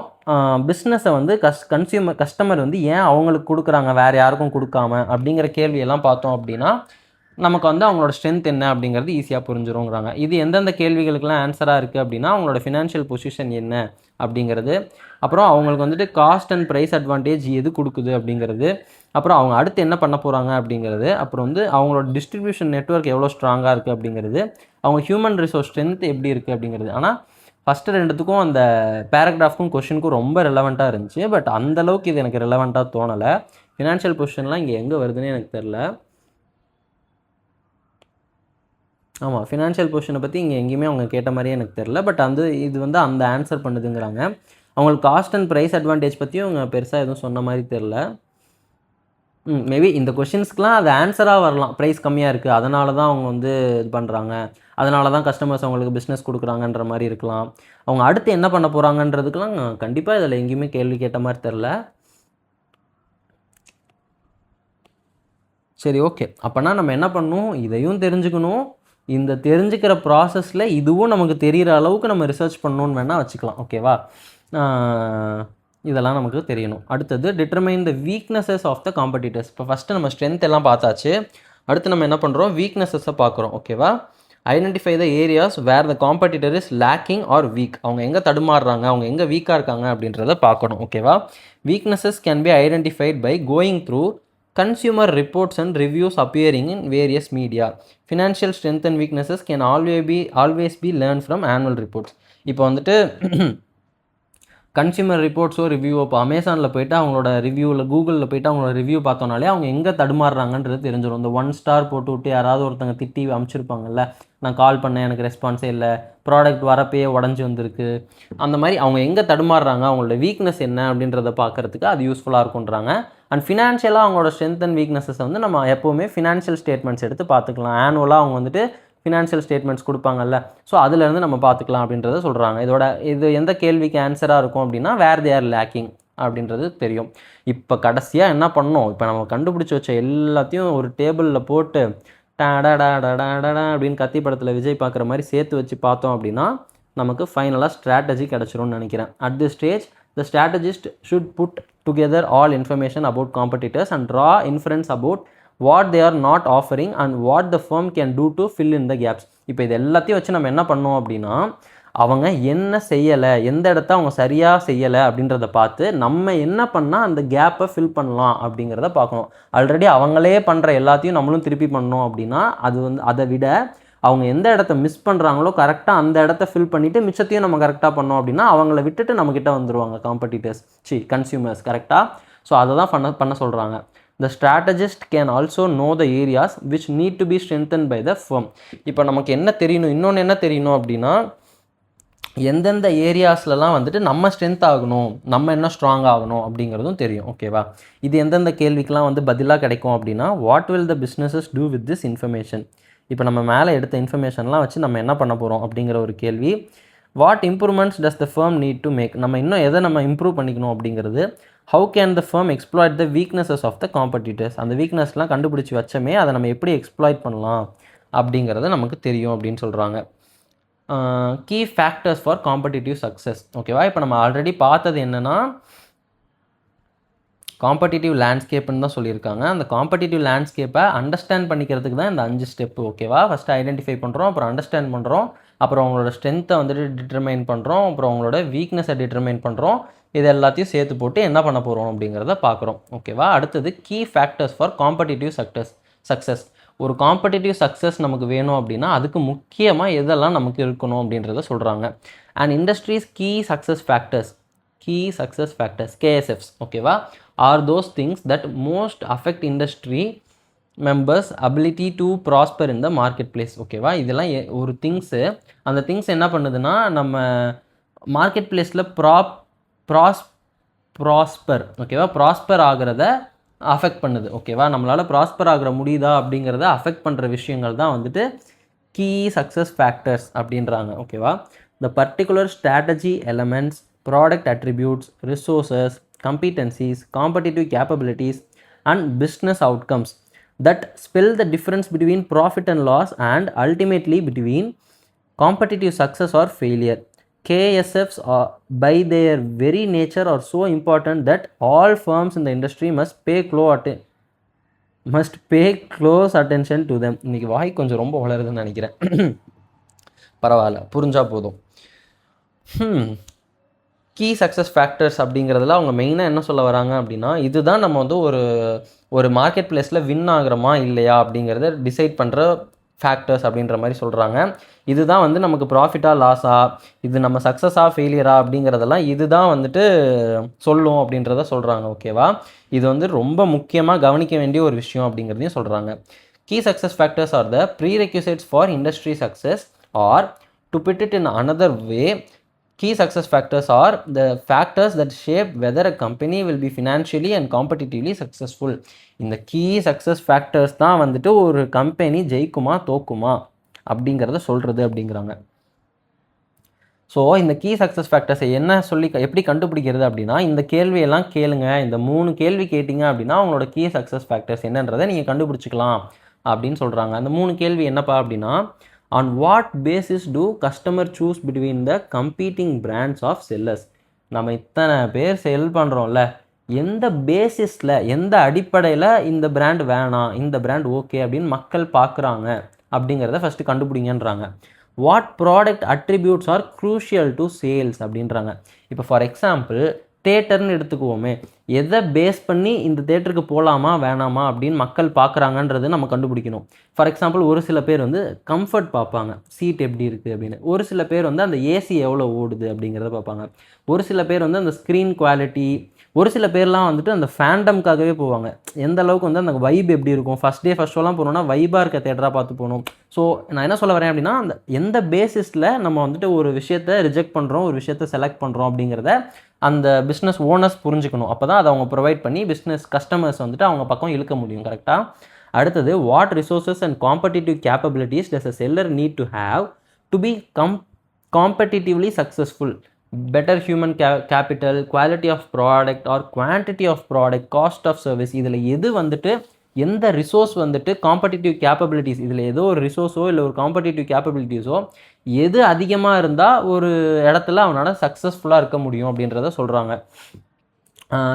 பிஸ்னஸை வந்து கஸ்டமர் வந்து ஏன் அவங்களுக்கு கொடுக்குறாங்க வேறு யாருக்கும் கொடுக்காம அப்படிங்கிற கேள்வியெல்லாம் பார்த்தோம் அப்படின்னா நமக்கு வந்து அவங்களோட ஸ்ட்ரென்த் என்ன அப்படிங்கிறது ஈஸியாக புரிஞ்சிருங்கிறாங்க. இது எந்தெந்த கேள்விகளுக்கெல்லாம் ஆன்சராக இருக்குது அப்படின்னா, அவங்களோட ஃபினான்ஷியல் பொசிஷன் என்ன அப்படிங்கிறது, அப்புறம் அவங்களுக்கு வந்துட்டு காஸ்ட் அண்ட் ப்ரைஸ் அட்வான்டேஜ் எது கொடுக்குது அப்படிங்கிறது, அப்புறம் அவங்க அடுத்து என்ன பண்ண போகிறாங்க அப்படிங்கிறது, அப்புறம் வந்து அவங்களோட டிஸ்ட்ரிபியூஷன் நெட்வொர்க் எவ்வளோ ஸ்ட்ராங்காக இருக்குது அப்படிங்கிறது, அவங்க ஹியூமன் ரிசோர்ஸ் ஸ்ட்ரென்த் எப்படி இருக்குது அப்படிங்கிறது. ஆனால் ஃபஸ்ட்டு ரெண்டுத்துக்கும் அந்த பேராகிராஃப்க்கும் கொஷினுக்கும் ரொம்ப ரெலவெண்ட்டாக இருந்துச்சு. பட் அந்தளவுக்கு இது எனக்கு ரெலவெண்ட்டாக தோணலை. ஃபினான்ஷியல் பொசிஷன்லாம் இங்கே எங்கே வருதுன்னு எனக்கு தெரில. ஆமாம், ஃபினான்ஷியல் பொசிஷனை பற்றி இங்கே எங்கேயுமே அவங்க கேட்ட மாதிரியே எனக்கு தெரில. பட் இது வந்து அந்த ஆன்சர் பண்ணுதுங்கிறாங்க. அவங்களுக்கு காஸ்ட் அண்ட் ப்ரைஸ் அட்வான்டேஜ் பற்றியும் அவங்க பெருசாக எதுவும் சொன்ன மாதிரி தெரில. மேபி இந்த கொஷின்ஸ்க்கெலாம் அது ஆன்சராக வரலாம். ப்ரைஸ் கம்மியாக இருக்குது, அதனால தான் அவங்க வந்து இது பண்ணுறாங்க, அதனால தான் கஸ்டமர்ஸ் அவங்களுக்கு பிஸ்னஸ் கொடுக்குறாங்கன்ற மாதிரி இருக்கலாம். அவங்க அடுத்து என்ன பண்ண போகிறாங்கன்றதுக்கெலாம் கண்டிப்பாக இதில் எங்கேயுமே கேள்வி கேட்ட மாதிரி தெரில. சரி, ஓகே. அப்போனா நம்ம என்ன பண்ணணும், இதையும் தெரிஞ்சுக்கணும், இந்த தெரிஞ்சுக்கிற ப்ராசஸில் இதுவும் நமக்கு தெரிகிற அளவுக்கு நம்ம ரிசர்ச் பண்ணணுன்னு வேணால் வச்சுக்கலாம். ஓகேவா? இதெல்லாம் நமக்கு தெரியணும். அடுத்தது determine the weaknesses of the competitors. இப்போ ஃபஸ்ட்டு நம்ம ஸ்ட்ரென்த் எல்லாம் பார்த்தாச்சு. அடுத்து நம்ம என்ன பண்ணுறோம், வீக்னஸஸை பார்க்குறோம். ஓகேவா? Identify the areas where the competitor is lacking or weak. அவங்க எங்கே தடுமாறுறாங்க, அவங்க எங்கே வீக்காக இருக்காங்க அப்படின்றத பார்க்கணும். ஓகேவா? Weaknesses can be identified by going through consumer reports and reviews appearing in various media. Financial strength and weaknesses can always be learned from annual reports. இப்போ வந்துட்டு கன்சியூமர் ரிப்போர்ட்ஸோ ரிவ்யூவோ, இப்போ அமேசானில் போய்ட்டு அவங்களோட ரிவ்யூவில், கூகுளில் போய்ட்டு அவங்களோட ரிவ்யூ பார்த்தோன்னாலே அவங்க எங்கே தடுமாறுறாங்கன்றது தெரிஞ்சிடும். இந்த 1 ஸ்டார் போட்டு விட்டு யாராவது ஒருத்தங்க திட்டி அமுச்சிருப்பாங்கல்ல, நான் கால் பண்ணேன் எனக்கு ரெஸ்பான்ஸே இல்லை, ப்ராடக்ட் வரப்பே உடஞ்சி வந்திருக்கு, அந்த மாதிரி அவங்க எங்கே தடுமாறுறாங்க, அவங்களோட வீக்னஸ் என்ன அப்படின்றத பார்க்குறதுக்கு அது யூஸ்ஃபுல்லாக இருக்குன்றாங்க. அண்ட் ஃபினான்ஷியலாக அவங்களோட ஸ்ட்ரென்த் அண்ட் வீக்னஸஸ் வந்து நம்ம எப்போவுமே ஃபினான்ஷியல் ஸ்டேட்மெண்ட்ஸ் எடுத்து பார்த்துக்கலாம். ஆனுவலாக அவங்க வந்துட்டு ஃபினான்ஷியல் ஸ்டேட்மெண்ட்ஸ் கொடுப்பாங்கல்ல, ஸோ அதுலேருந்து நம்ம பார்த்துக்கலாம் அப்படின்றத சொல்கிறாங்க. இது எந்த கேள்விக்கு ஆன்சராக இருக்கும் அப்படின்னா, வேர் தே ஆர் லேக்கிங் அப்படின்றது தெரியும். இப்போ கடைசியாக என்ன பண்ணோம், இப்போ நம்ம கண்டுபிடிச்சி வச்ச எல்லாத்தையும் ஒரு டேபிளில் போட்டு டடா அப்படின்னு கத்தி படத்தில் விஜய் பார்க்குற மாதிரி சேர்த்து வச்சு பார்த்தோம் அப்படின்னா நமக்கு ஃபைனலாக ஸ்ட்ராட்டஜி கிடச்சிரும்னு நினைக்கிறேன். At this stage the strategist should put together all information about competitors and draw inference about what they are not offering and what the firm can do to fill in the gaps. இப்போ இது எல்லாத்தையும் வச்சு நம்ம என்ன பண்ணோம் அப்படின்னா, அவங்க என்ன செய்யலை, எந்த இடத்த அவங்க சரியாக செய்யலை அப்படின்றத பார்த்து நம்ம என்ன பண்ணால் அந்த கேப்பை ஃபில் பண்ணலாம் அப்படிங்கிறத பார்க்கணும். ஆல்ரெடி அவங்களே பண்ணுற எல்லாத்தையும் நம்மளும் திருப்பி பண்ணோம் அப்படின்னா அது வந்து அதை விட அவங்க எந்த இடத்த மிஸ் பண்ணுறாங்களோ கரெக்டாக அந்த இடத்த ஃபில் பண்ணிவிட்டு மிச்சத்தையும் நம்ம கரெக்டாக பண்ணோம் அப்படின்னா அவங்கள விட்டுட்டு நம்மக்கிட்ட வந்துடுவாங்க காம்படிட்டர்ஸ், கன்சியூமர்ஸ். கரெக்டாக? ஸோ அதை தான் பண்ண சொல்கிறாங்க. The strategist can also know the areas which need to be strengthened by the firm. இப்போ நமக்கு என்ன தெரியணும், இன்னொன்று என்ன தெரியணும் அப்படின்னா, எந்தெந்த ஏரியாஸ்லலாம் வந்துட்டு நம்ம ஸ்ட்ரென்த் ஆகணும், நம்ம என்ன ஸ்ட்ராங் ஆகணும் அப்படிங்கிறதும் தெரியும். ஓகேவா? இது எந்தெந்த கேள்விக்கெலாம் வந்து பதிலாக கிடைக்கும் அப்படின்னா, what will the businesses do with this information. இப்போ நம்ம மேலே எடுத்த இன்ஃபர்மேஷன்லாம் வச்சு நம்ம என்ன பண்ண போகிறோம் அப்படிங்கிற ஒரு கேள்வி. What improvements does the firm need to make, நம்ம இன்னும் எதை நம்ம இம்ப்ரூவ் பண்ணிக்கணும் அப்படிங்கிறது. How can the firm exploit the weaknesses of the competitors, அந்த வீக்னஸ்லாம் கண்டுபிடிச்சி வச்சமே அதை நம்ம எப்படி எக்ஸ்ப்ளாய்ட் பண்ணலாம் அப்படிங்கிறது நமக்கு தெரியும் அப்படின்னு சொல்கிறாங்க. Key factors for competitive success. ஓகேவா? இப்போ நம்ம ஆல்ரெடி பார்த்தது என்னென்னா, காம்படிட்டிவ் லேண்ட்ஸ்கேப்னு தான் சொல்லியிருக்காங்க. அந்த காம்படிட்டிவ் லேண்ட்ஸ்கேப்பை அண்டர்ஸ்டாண்ட் பண்ணிக்கிறதுக்கு தான் இந்த 5 ஸ்டெப்பு. ஓகேவா? ஃபஸ்ட்டு ஐடென்டிஃபை பண்ணுறோம், அப்புறம் அண்டர்ஸ்டாண்ட் பண்ணுறோம், அப்புறம் அவங்களோட ஸ்ட்ரென்த்தை வந்துட்டு டிட்டர்மைன் பண்ணுறோம், அப்புறம் அவங்களோட வீக்னஸை டிட்டர்மைன் பண்ணுறோம். இது எல்லாத்தையும் சேர்த்து போட்டு என்ன பண்ண போகிறோம் அப்படிங்கிறத பார்க்குறோம். ஓகேவா? அடுத்தது key factors for competitive success. ஒரு காம்படிட்டிவ் சக்ஸஸ் நமக்கு வேணும் அப்படின்னா அதுக்கு முக்கியமாக எதெல்லாம் நமக்கு இருக்கணும் அப்படின்றத சொல்கிறாங்க. And industries key success factors KSFs, ஓகேவா, are those things that most affect industry members ability to prosper in the market place. ஓகேவா? இதெல்லாம் ஒரு திங்ஸு, அந்த திங்ஸ் என்ன பண்ணுதுன்னா நம்ம மார்க்கெட் பிளேஸில் ப்ராஸ்பர், ஓகேவா, ப்ராஸ்பர் ஆகிறத அஃபெக்ட் பண்ணுது. ஓகேவா? நம்மளால் ப்ராஸ்பர் ஆகிற முடியுதா அப்படிங்கிறத அஃபெக்ட் பண்ணுற விஷயங்கள் தான் வந்துட்டு கீ சக்ஸஸ் ஃபேக்டர்ஸ் அப்படின்றாங்க. ஓகேவா? The particular strategy elements, product attributes, resources, competencies, competitive capabilities and business outcomes that spell the difference between profit and loss and ultimately between competitive success or failure. KSFs are, by their very nature, are so important that all firms in the industry must pay close attention to them. இன்னைக்கு வாய் கொஞ்சம் ரொம்ப வளருதுன்னு நினைக்கிறேன். பரவாயில்ல, புரிஞ்சா போதும். Key success factors அப்படிங்கிறதுல அவங்க மெயினாக என்ன சொல்ல வராங்க அப்படின்னா, இதுதான் நம்ம வந்து ஒரு மார்க்கெட் பிளேஸில் வின் ஆகிறோமா இல்லையா அப்படிங்கிறத டிசைட் பண்ணுற ஃபேக்டர்ஸ் அப்படின்ற மாதிரி சொல்கிறாங்க. இதுதான் வந்து நமக்கு ப்ராஃபிட்டாக லாஸா, இது நம்ம சக்ஸஸாக ஃபெயிலியரா அப்படிங்கிறதெல்லாம் இதுதான் வந்துட்டு சொல்லும் அப்படின்றத சொல்கிறாங்க. ஓகேவா? இது வந்து ரொம்ப முக்கியமாக கவனிக்க வேண்டிய ஒரு விஷயம் அப்படிங்கிறதையும் சொல்கிறாங்க. Key success factors are the prerequisites for industry success, or to put it in another way, key success factors are the factors that shape whether a company will be financially and competitively successful. இந்த key success factors தான் வந்துட்டு ஒரு company ஜெயிக்குமா தோக்குமா அப்படிங்கிறத சொல்கிறது அப்படிங்கிறாங்க. So இந்த key success ஃபேக்டர்ஸை எப்படி கண்டுபிடிக்கிறது அப்படின்னா, இந்த கேள்வியெல்லாம் கேளுங்க, இந்த 3 கேள்வி கேட்டிங்க அப்படின்னா அவங்களோட கீ சக்ஸஸ் ஃபேக்டர்ஸ் என்னன்றதை நீங்கள் கண்டுபிடிச்சிக்கலாம் அப்படின்னு சொல்கிறாங்க. அந்த 3 கேள்வி என்னப்பா அப்படின்னா, on what basis do customer choose between the competing brands of sellers? நம்ம இத்தனை பேர் செல் பண்ணுறோம்ல, எந்த பேசிஸில், எந்த அடிப்படையில் இந்த பிராண்ட் வேணாம், இந்த பிராண்ட் ஓகே அப்படின்னு மக்கள் பார்க்குறாங்க அப்படிங்கிறத ஃபஸ்ட்டு கண்டுபிடிங்கன்றாங்க. What product attributes are crucial to sales அப்படின்றாங்க. இப்போ ஃபார் எக்ஸாம்பிள் தேட்டர்னு எடுத்துக்குவோமே, எதை பேஸ் பண்ணி இந்த தேட்டருக்கு போகலாமா வேணாமா அப்படின்னு மக்கள் பார்க்குறாங்கன்றது நம்ம கண்டுபிடிக்கணும். ஃபார் எக்ஸாம்பிள் ஒரு சில பேர் வந்து கம்ஃபர்ட் பார்ப்பாங்க, சீட் எப்படி இருக்குது அப்படின்னு. ஒரு சில பேர் வந்து அந்த ஏசி எவ்வளோ ஓடுது அப்படிங்கிறத பார்ப்பாங்க. ஒரு சில பேர் வந்து அந்த ஸ்க்ரீன் குவாலிட்டி, ஒரு சில பேர்லாம் வந்துட்டு அந்த ஃபேண்டம்காகவே போவாங்க. எந்த அளவுக்கு வந்து அந்த வைப் எப்படி இருக்கும், ஃபஸ்ட் டே ஃபஸ்ட் ஷோலாம் போகணுன்னா வைபாக இருக்க தேட்டராக பார்த்து போகணும். ஸோ நான் என்ன சொல்ல வரேன் அப்படின்னா, அந்த எந்த பேசிஸில் நம்ம வந்துட்டு ஒரு விஷயத்தை ரிஜெக்ட் பண்ணுறோம், ஒரு விஷயத்தை செலக்ட் பண்ணுறோம் அப்படிங்கிறத அந்த பிஸ்னஸ் ஓனர்ஸ் புரிஞ்சுக்கணும். அப்போ தான் அதை அவங்க ப்ரொவைட் பண்ணி பிஸ்னஸ் கஸ்டமர்ஸ் வந்துட்டு அவங்க பக்கம் இழுக்க முடியும். கரெக்டாக? அடுத்தது, what resources and competitive capabilities does a seller need to have to be competitively successful? Better human capital, quality of product or quantity of product, cost of service, இதில் எது வந்துட்டு எந்த ரிசோர்ஸ் வந்துட்டு காம்படிட்டிவ் கேப்பபிலிட்டிஸ், இதில் ஏதோ ஒரு ரிசோர்ஸோ இல்லை ஒரு காம்படிட்டிவ் கேப்பபிலிட்டிஸோ எது அதிகமாக இருந்தால் ஒரு இடத்துல அவனால் சக்ஸஸ்ஃபுல்லாக இருக்க முடியும் அப்படின்றத சொல்கிறாங்க.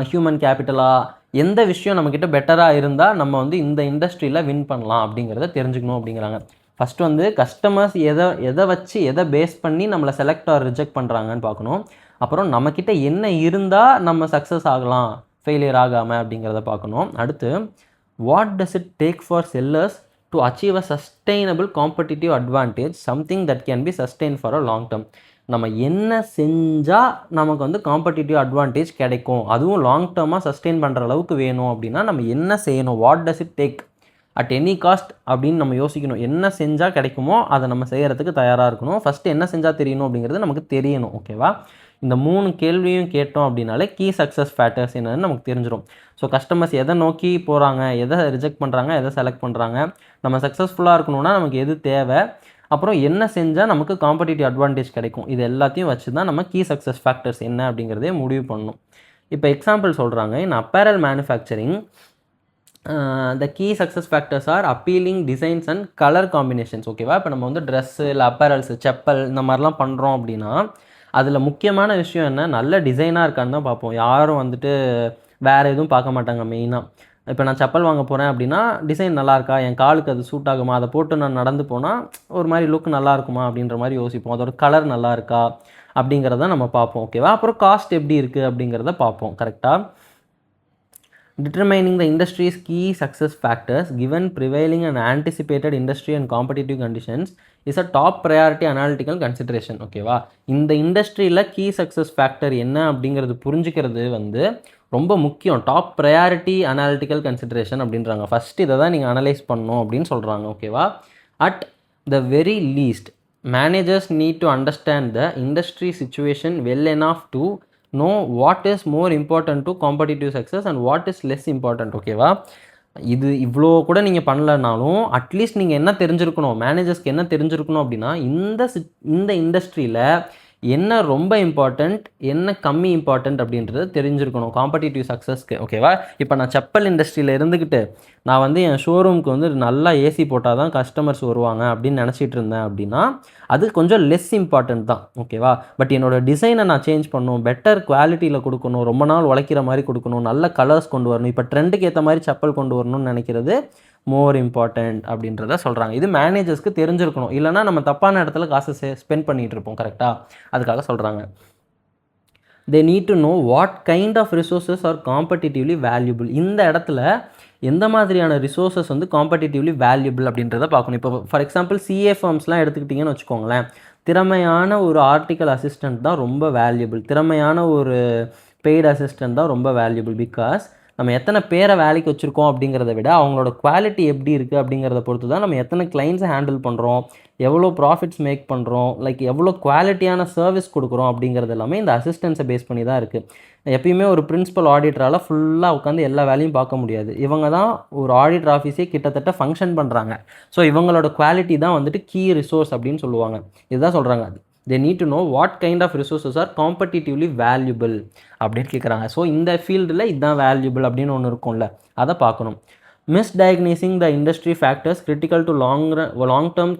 ஹியூமன் கேபிட்டலாக எந்த விஷயம் நம்மக்கிட்ட பெட்டராக இருந்தால் நம்ம வந்து இந்த இண்டஸ்ட்ரியில் வின் பண்ணலாம் அப்படிங்கிறத தெரிஞ்சுக்கணும் அப்படிங்கிறாங்க. ஃபஸ்ட்டு வந்து கஸ்டமர்ஸ் எதை பேஸ் பண்ணி நம்மளை செலக்ட் ஆர் ரிஜெக்ட் பண்ணுறாங்கன்னு பார்க்கணும். அப்புறம் நம்மக்கிட்ட என்ன இருந்தால் நம்ம சக்ஸஸ் ஆகலாம், ஃபெயிலியர் ஆகாமல் அப்படிங்கிறத பார்க்கணும். அடுத்து, what does it take for sellers to achieve a sustainable competitive advantage, something that can be sustain for a long term? நம்ம என்ன செஞ்சால் நமக்கு வந்து காம்படிட்டிவ் அட்வான்டேஜ் கிடைக்கும், அதுவும் லாங் டேர்மாக சஸ்டெயின் பண்ணுற அளவுக்கு வேணும் அப்படின்னா நம்ம என்ன செய்யணும்? What does it take at any cost அப்படின்னு நம்ம யோசிக்கணும். என்ன செஞ்சால் கிடைக்குமோ அதை நம்ம செய்கிறதுக்கு தயாராக இருக்கணும். ஃபஸ்ட்டு என்ன செஞ்சால் தெரியணும் அப்படிங்கிறது நமக்கு தெரியணும். ஓகேவா? இந்த 3 கேள்வியும் கேட்டோம் அப்படின்னாலே கீ சக்ஸஸ் ஃபேக்டர்ஸ் என்னன்னு நமக்கு தெரிஞ்சிடும். ஸோ கஸ்டமர்ஸ் எதை நோக்கி போகிறாங்க, எதை ரிஜெக்ட் பண்ணுறாங்க, எதை செலக்ட் பண்ணுறாங்க, நம்ம சக்ஸஸ்ஃபுல்லாக இருக்கணும்னா நமக்கு எது தேவை, அப்புறம் என்ன செஞ்சால் நமக்கு காம்படிட்டிவ் அட்வான்டேஜ் கிடைக்கும், இது எல்லாத்தையும் வச்சு தான் நம்ம கீ சக்ஸஸ் ஃபேக்டர்ஸ் என்ன அப்படிங்கிறதே முடிவு பண்ணணும். இப்போ எக்ஸாம்பிள் சொல்கிறாங்க, in apparel manufacturing the key success factors are appealing designs and colour combinations. ஓகேவா? இப்போ நம்ம வந்து ட்ரெஸ்ஸு இல்லை அப்பேரல்ஸு, செப்பல் இந்த மாதிரிலாம் பண்ணுறோம் அப்படின்னா அதில் முக்கியமான விஷயம் என்ன, நல்ல டிசைனாக இருக்கான்னு தான் பார்ப்போம். யாரும் வந்துட்டு வேறு எதுவும் பார்க்க மாட்டாங்க மெயினாக. இப்போ நான் செப்பல் வாங்க போகிறேன் அப்படின்னா டிசைன் நல்லாயிருக்கா, என் காலுக்கு அது சூட் ஆகுமா, அதை போட்டு நான் நடந்து போனால் ஒரு மாதிரி லுக் நல்லா இருக்குமா அப்படின்ற மாதிரி யோசிப்போம். அதோட கலர் நல்லா இருக்கா அப்படிங்கிறத நம்ம பார்ப்போம். ஓகேவா? அப்புறம் காஸ்ட் எப்படி இருக்குது அப்படிங்கிறத பார்ப்போம். கரெக்டாக? Determining the industry's key success factors given prevailing and anticipated industry and competitive conditions is a top priority analytical consideration. ஓகேவா? இந்த இண்டஸ்ட்ரியில் கீ சக்ஸஸ் ஃபேக்டர் என்ன அப்படிங்கிறது புரிஞ்சுக்கிறது வந்து ரொம்ப முக்கியம். டாப் ப்ரையாரிட்டி அனாலிட்டிக்கல் கன்சிடரேஷன் அப்படின்றாங்க. ஃபஸ்ட் இதை தான் நீங்கள் அனலைஸ் பண்ணணும் அப்படின்னு சொல்கிறாங்க. ஓகேவா? At the very least managers need to understand the industry situation well enough to know what is more important to competitive success and what is less important. ஓகேவா? இது இவ்வளோ கூட நீங்கள் பண்ணலனாலும் அட்லீஸ்ட் நீங்கள் என்ன தெரிஞ்சிருக்கணும், மேனேஜர்ஸ்க்கு என்ன தெரிஞ்சிருக்கணும் அப்படின்னா இந்த இண்டஸ்ட்ரியில் என்ன ரொம்ப இம்பார்ட்டண்ட், என்ன கம்மி இம்பார்ட்டண்ட் அப்படின்றது தெரிஞ்சிருக்கணும் காம்படிட்டிவ் சக்ஸஸ்க்கு. ஓகேவா? இப்போ நான் செப்பல் இண்டஸ்ட்ரியில் இருந்துக்கிட்டு நான் வந்து என் ஷோரூமுக்கு வந்து நல்லா ஏசி போட்டால் தான் கஸ்டமர்ஸ் வருவாங்க அப்படின்னு நினச்சிட்டு இருந்தேன் அப்படின்னா அது கொஞ்சம் லெஸ் இம்பார்ட்டண்ட் தான். ஓகேவா? பட் என்னோடய டிசைனை நான் சேஞ்ச் பண்ணணும், பெட்டர் குவாலிட்டியில் கொடுக்கணும், ரொம்ப நாள் உழைக்கிற மாதிரி கொடுக்கணும், நல்ல கலர்ஸ் கொண்டு வரணும், இப்போ ட்ரெண்டுக்கு ஏற்ற மாதிரி செப்பல் கொண்டு வரணும்னு நினைக்கிறது மோர் இம்பார்ட்டண்ட் அப்படின்றத சொல்கிறாங்க. இது மேனேஜர்ஸ்க்கு தெரிஞ்சிருக்கணும், இல்லைனா நம்ம தப்பான இடத்துல காசு ஸ்பெண்ட் பண்ணிகிட்டு இருப்போம். கரெக்டாக? அதுக்காக சொல்கிறாங்க. They need to know what kind of resources are competitively valuable. இந்த இடத்துல எந்த மாதிரியான ரிசோர்ஸஸ் வந்து காம்படிட்டிவ்லி வேல்யூபிள் அப்படின்றத பார்க்கணும். இப்போ ஃபார் எக்ஸாம்பிள் சிஏ ஃபார்ம்ஸ்லாம் எடுத்துக்கிட்டிங்கன்னு வச்சுக்கோங்களேன். திறமையான ஒரு ஆர்டிக்கல் அசிஸ்டண்ட் தான் ரொம்ப வேல்யூபிள், திறமையான ஒரு பெய்டு அசிஸ்டண்ட் தான் ரொம்ப வேல்யூபிள். பிகாஸ் நம்ம எத்தனை பேரை வேலைக்கு வச்சுருக்கோம் அப்படிங்கிறத விட அவங்களோட குவாலிட்டி எப்படி இருக்குது அப்படிங்கிறத பொறுத்து தான் நம்ம எத்தனை கிளைண்ட்ஸை ஹேண்டில் பண்ணுறோம், எவ்வளோ ப்ராஃபிட்ஸ் மேக் பண்ணுறோம், லைக் எவ்வளோ குவாலிட்டியான சர்வீஸ் கொடுக்குறோம் அப்படிங்கிறது எல்லாமே இந்த அசிஸ்டன்ஸை பேஸ் பண்ணி தான் இருக்குது. எப்பயுமே ஒரு பிரின்சிபல் ஆடிட்டரால் ஃபுல்லாக உட்காந்து எல்லா வேலையும் பார்க்க முடியாது. இவங்க தான் ஒரு ஆடிட்டர் ஆஃபீஸே கிட்டத்தட்ட ஃபங்க்ஷன் பண்ணுறாங்க. ஸோ இவங்களோட குவாலிட்டி தான் வந்துட்டு கீ ரிசோர்ஸ் அப்படின்னு சொல்லுவாங்க. இதுதான் சொல்கிறாங்க. they need to know what kind of resources are competitively valuable அப்படின்னு கேட்குறாங்க. ஸோ இந்த ஃபீல்டில் இதுதான் வேல்யூபிள் அப்படின்னு ஒன்று இருக்கும்ல, அதை பார்க்கணும். misdiagnosing the industry factors critical to long term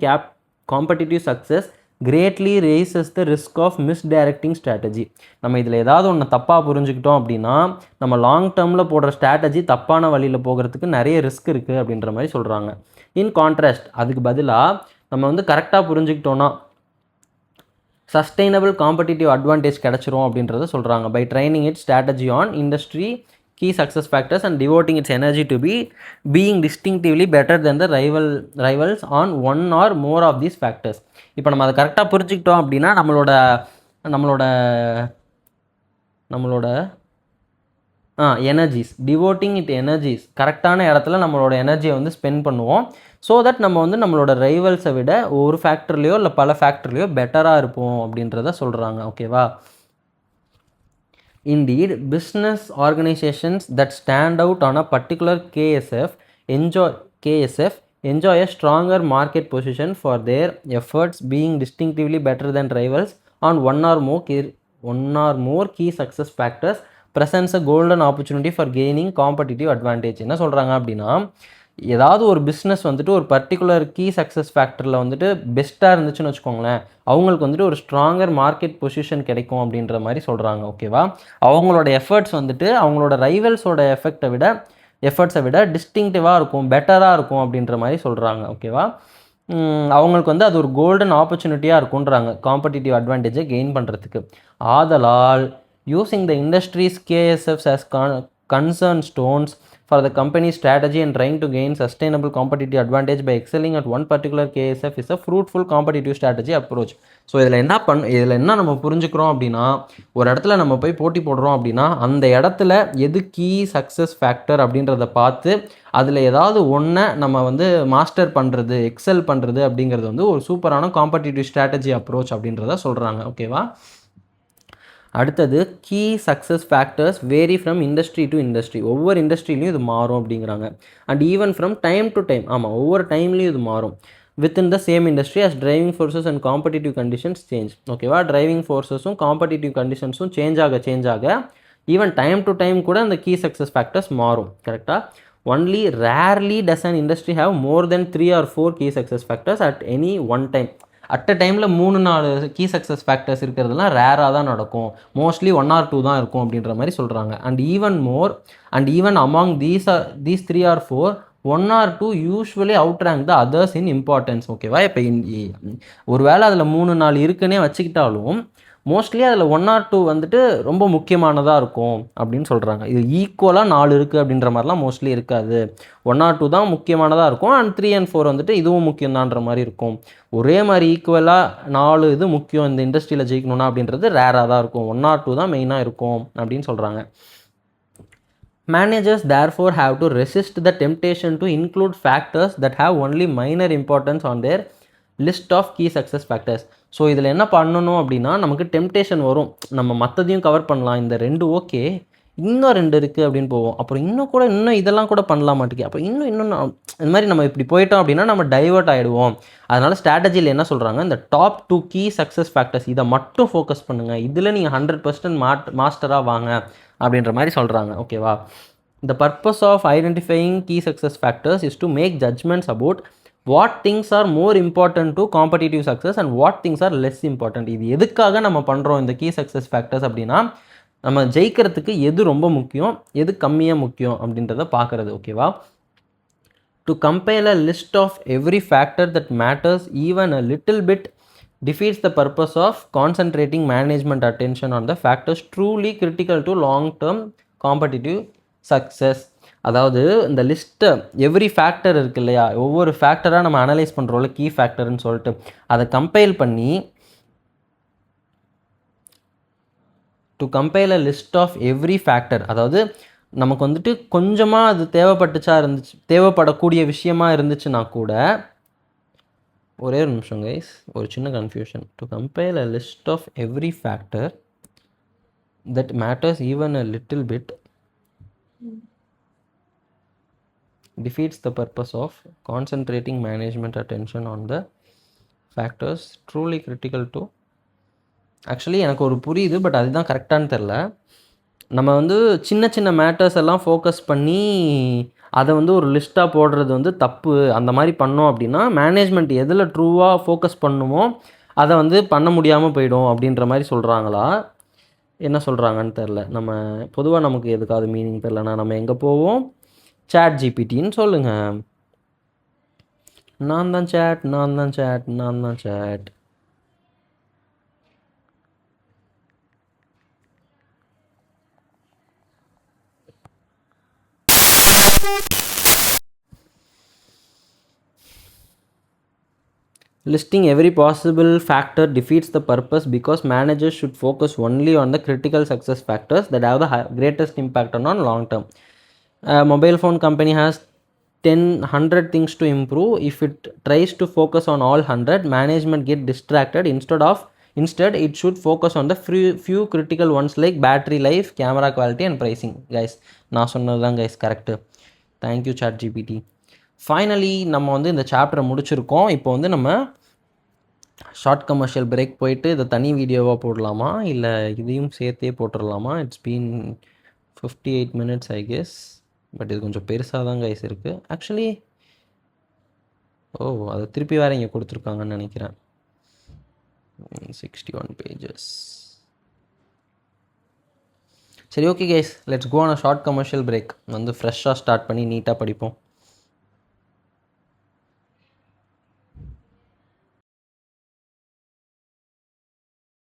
competitive success greatly raises the risk of misdirecting strategy. நம்ம இதில் ஏதாவது ஒன்று தப்பாக புரிஞ்சுக்கிட்டோம் அப்படின்னா நம்ம லாங் டேர்மில் போடுற ஸ்ட்ராட்டஜி தப்பான வழியில் போகிறதுக்கு நிறைய ரிஸ்க் இருக்குது அப்படின்ற மாதிரி சொல்கிறாங்க. இன் கான்ட்ராஸ்ட் அதுக்கு பதிலாக நம்ம வந்து கரெக்டாக புரிஞ்சுக்கிட்டோன்னா சஸ்டைனபிள் காம்படிட்டிவ் அட்வான்டேஜ் கிடச்சிரும் அப்படின்றத சொல்கிறாங்க. By training it strategy on industry key success factors and devoting its energy to being distinctively better than the rivals on one or more of these factors. இப்போ நம்ம அதை கரெக்டாக புரிஞ்சுக்கிட்டோம் அப்படின்னா நம்மளோட எனர்ஜிஸ், டிவோட்டிங் இட் எனர்ஜிஸ், கரெக்டான இடத்துல நம்மளோட எனர்ஜியை வந்து ஸ்பெண்ட் பண்ணுவோம். ஸோ தட் நம்ம வந்து நம்மளோட ரைவல்ஸை விட ஒரு ஃபேக்டர்லேயோ இல்லை பல ஃபேக்டர்லேயோ பெட்டராக இருப்போம் அப்படின்றத சொல்கிறாங்க. ஓகேவா? Indeed, business organizations that stand out on a particular KSF enjoy a stronger market position for their efforts being distinctively better than rivals on one or more key success factors presents a golden opportunity for gaining competitive advantage. என்ன சொல்கிறாங்க அப்படின்னா ஏதாவது ஒரு business வந்துட்டு ஒரு particular key success ஃபேக்டரில் வந்துட்டு பெஸ்ட்டாக இருந்துச்சுன்னு வச்சுக்கோங்களேன், அவங்களுக்கு வந்துட்டு ஒரு ஸ்ட்ராங்கர் மார்க்கெட் பொசிஷன் கிடைக்கும் அப்படின்ற மாதிரி சொல்கிறாங்க. ஓகேவா? அவங்களோட எஃபர்ட்ஸ் வந்துட்டு அவங்களோட ரைவல்ஸோட எஃபர்ட்ஸை விட டிஸ்டிங்டிவாக இருக்கும், பெட்டராக இருக்கும் அப்படின்ற மாதிரி சொல்கிறாங்க. ஓகேவா? அவங்களுக்கு வந்து அது ஒரு கோல்டன் ஆப்பர்ச்சுனிட்டியாக இருக்குன்றாங்க காம்படிட்டிவ் அட்வான்டேஜை கெயின் பண்ணுறதுக்கு. ஆதலால் using the industries KSFs as concern stones for the company's strategy and trying to gain sustainable competitive advantage by excelling at one particular KSF is a fruitful competitive strategy approach. So இதில் என்ன நம்ம புரிஞ்சுக்கிறோம் அப்படின்னா ஒரு இடத்துல நம்ம போய் போட்டி போடுறோம் அப்படின்னா அந்த இடத்துல எது கீ சக்ஸஸ் ஃபேக்டர் அப்படின்றத பார்த்து அதில் ஏதாவது ஒன்றை நம்ம வந்து மாஸ்டர் பண்ணுறது, எக்ஸல் பண்ணுறது அப்படிங்கிறது வந்து ஒரு சூப்பரான காம்படிட்டிவ் ஸ்ட்ராட்டஜி அப்ரோச் அப்படின்றத சொல்கிறாங்க. ஓகேவா? அடுத்தது key success factors vary from industry to industry. ஒவ்வொரு இண்டஸ்ட்ரிலையும் இது மாறும் அப்படிங்கிறாங்க. And even from time to time, ஆமாம் ஒவ்வொரு டைம்லையும் இது மாறும். Within the same industry as driving forces and competitive conditions change. ஓகேவா? டிரைவிங் ஃபோர்ஸஸும் காம்படிட்டிவ் கண்டிஷன்ஸும் சேஞ்ச் ஆக ஈவன் டைம் டு டைம் கூட அந்த கீ சக்ஸஸ் ஃபேக்டர்ஸ் மாறும். கரெக்டாக? Only rarely does an industry have more than 3 or 4 key success factors at any one time. At a டைமில் 3-4 key success factors இருக்கிறதுலாம் ரேராக தான் நடக்கும், மோஸ்ட்லி 1 or 2 தான் இருக்கும் அப்படின்ற மாதிரி சொல்கிறாங்க. And even among these 3 or 4, 1 or 2 usually out rank the others in importance. ஓகேவா? இப்போ ஒரு வேளை அதில் 3-4 இருக்குன்னே வச்சுக்கிட்டாலும் மோஸ்ட்லி அதில் 1 or 2 வந்துட்டு ரொம்ப முக்கியமானதாக இருக்கும் அப்படின்னு சொல்கிறாங்க. இது ஈக்குவலாக 4 இருக்குது அப்படின்ற மாதிரிலாம் மோஸ்ட்லி இருக்காது, 1 or 2 தான் முக்கியமானதாக இருக்கும். அண்ட் 3 and 4 வந்துட்டு இதுவும் முக்கியம்தான்ற மாதிரி இருக்கும். ஒரே மாதிரி ஈக்குவலாக 4 இது முக்கியம் இந்த இண்டஸ்ட்ரியில் ஜெயிக்கணும்னா அப்படின்றது ரேராக தான் இருக்கும், 1 or 2 தான் மெயினாக இருக்கும் அப்படின்னு சொல்கிறாங்க. Managers therefore have to resist the temptation to include factors that have only minor importance on their list of key success factors. So இதில் என்ன பண்ணணும் அப்படின்னா, நமக்கு டெம்டேஷன் வரும், நம்ம மற்றதையும் கவர் பண்ணலாம், இந்த 2 ஓகே, இன்னும் 2 இருக்குது அப்படின்னு போவோம், அப்புறம் இன்னும் இதெல்லாம் கூட பண்ணலாம் மாட்டேங்குது, அப்புறம் இன்னும் இந்த மாதிரி நம்ம இப்படி போயிட்டோம் அப்படின்னா நம்ம டைவர்ட் ஆகிடுவோம். அதனால் ஸ்ட்ராட்டஜியில் என்ன சொல்கிறாங்க, இந்த டாப் 2 கீ சக்ஸஸ் ஃபேக்டர்ஸ் இதை மட்டும் ஃபோக்கஸ் பண்ணுங்கள், இதில் நீங்கள் 100% மாஸ்டராக வாங்க அப்படின்ற மாதிரி சொல்கிறாங்க. ஓகேவா? The purpose of identifying key success factors is to make judgments about what things are more important to competitive success and what things are less important. இது எதுக்காக நம்ம பண்ணுறோம் இந்த key success factors அப்படின்னா, நம்ம ஜெயிக்கிறதுக்கு எது ரொம்ப முக்கியம், எது கம்மியாக முக்கியம் அப்படின்றத பார்க்குறது. ஓகேவா? To compile a list of every factor that matters even a little bit defeats the purpose of concentrating management attention on the factors truly critical to long-term competitive success. அதாவது இந்த லிஸ்ட்டை எவ்ரி ஃபேக்டர் இருக்குது இல்லையா, ஒவ்வொரு ஃபேக்டராக நம்ம analyse பண்ணுறோம்ல key ஃபேக்டர்னு சொல்லிட்டு, அதை compile பண்ணி to compile a list of every factor, அதாவது நமக்கு வந்துட்டு கொஞ்சமாக அது தேவைப்படக்கூடிய விஷயமா இருந்துச்சுன்னா கூட, ஒரே ஒரு நிமிஷம் கைஸ், ஒரு சின்ன confusion. To compile a list of every factor that matters even a little bit defeats the purpose of concentrating management attention on the factors truly critical to. Actually எனக்கு ஒரு புரியுது, பட் அதுதான் கரெக்டானு தெரில. நம்ம வந்து சின்ன சின்ன மேட்டர்ஸ் எல்லாம் ஃபோக்கஸ் பண்ணி அதை வந்து ஒரு லிஸ்ட்டாக போடுறது வந்து தப்பு. அந்த மாதிரி பண்ணோம் அப்படின்னா மேனேஜ்மெண்ட் எதில் ட்ரூவாக ஃபோக்கஸ் பண்ணுமோ அதை வந்து பண்ண முடியாமல் போயிடும் அப்படின்ற மாதிரி சொல்கிறாங்களா, என்ன சொல்கிறாங்கன்னு தெரில. நம்ம பொதுவாக நமக்கு எதுக்காவது மீனிங் தெரிலனா நம்ம எங்கே போவோம், சாட் ஜிபிடின்னு சொல்லுங்கள். நான் தான் chat. Listing every possible factor defeats the purpose because managers should focus only on the critical success factors that have the greatest impact on long term. A mobile phone company has 100 things to improve. If it tries to focus on all 100, management get distracted. Instead it should focus on the few critical ones like battery life, camera quality and pricing. Guys, நான் சொன்னதுதான் guys correct. Thank you ChatGPT. Finally நம்ம வந்து இந்த சாப்டரை முடிச்சிருக்கோம். இப்போ வந்து நம்ம short commercial break போயிட்டு இதை தனி வீடியோவாக போடலாமா இல்லை இதையும் சேர்த்தே போட்டுடலாமா? It's been 58 minutes I guess, but இது கொஞ்சம் பெருசாக தான் கைஸ் இருக்குது ஆக்சுவலி. அதை திருப்பி வேறு இங்கே கொடுத்துருக்காங்கன்னு நினைக்கிறேன். 61 pages. சரி, okay guys, let's go on a short commercial break. வந்து ஃப்ரெஷ்ஷாக ஸ்டார்ட் பண்ணி நீட்டாக படிப்போம்.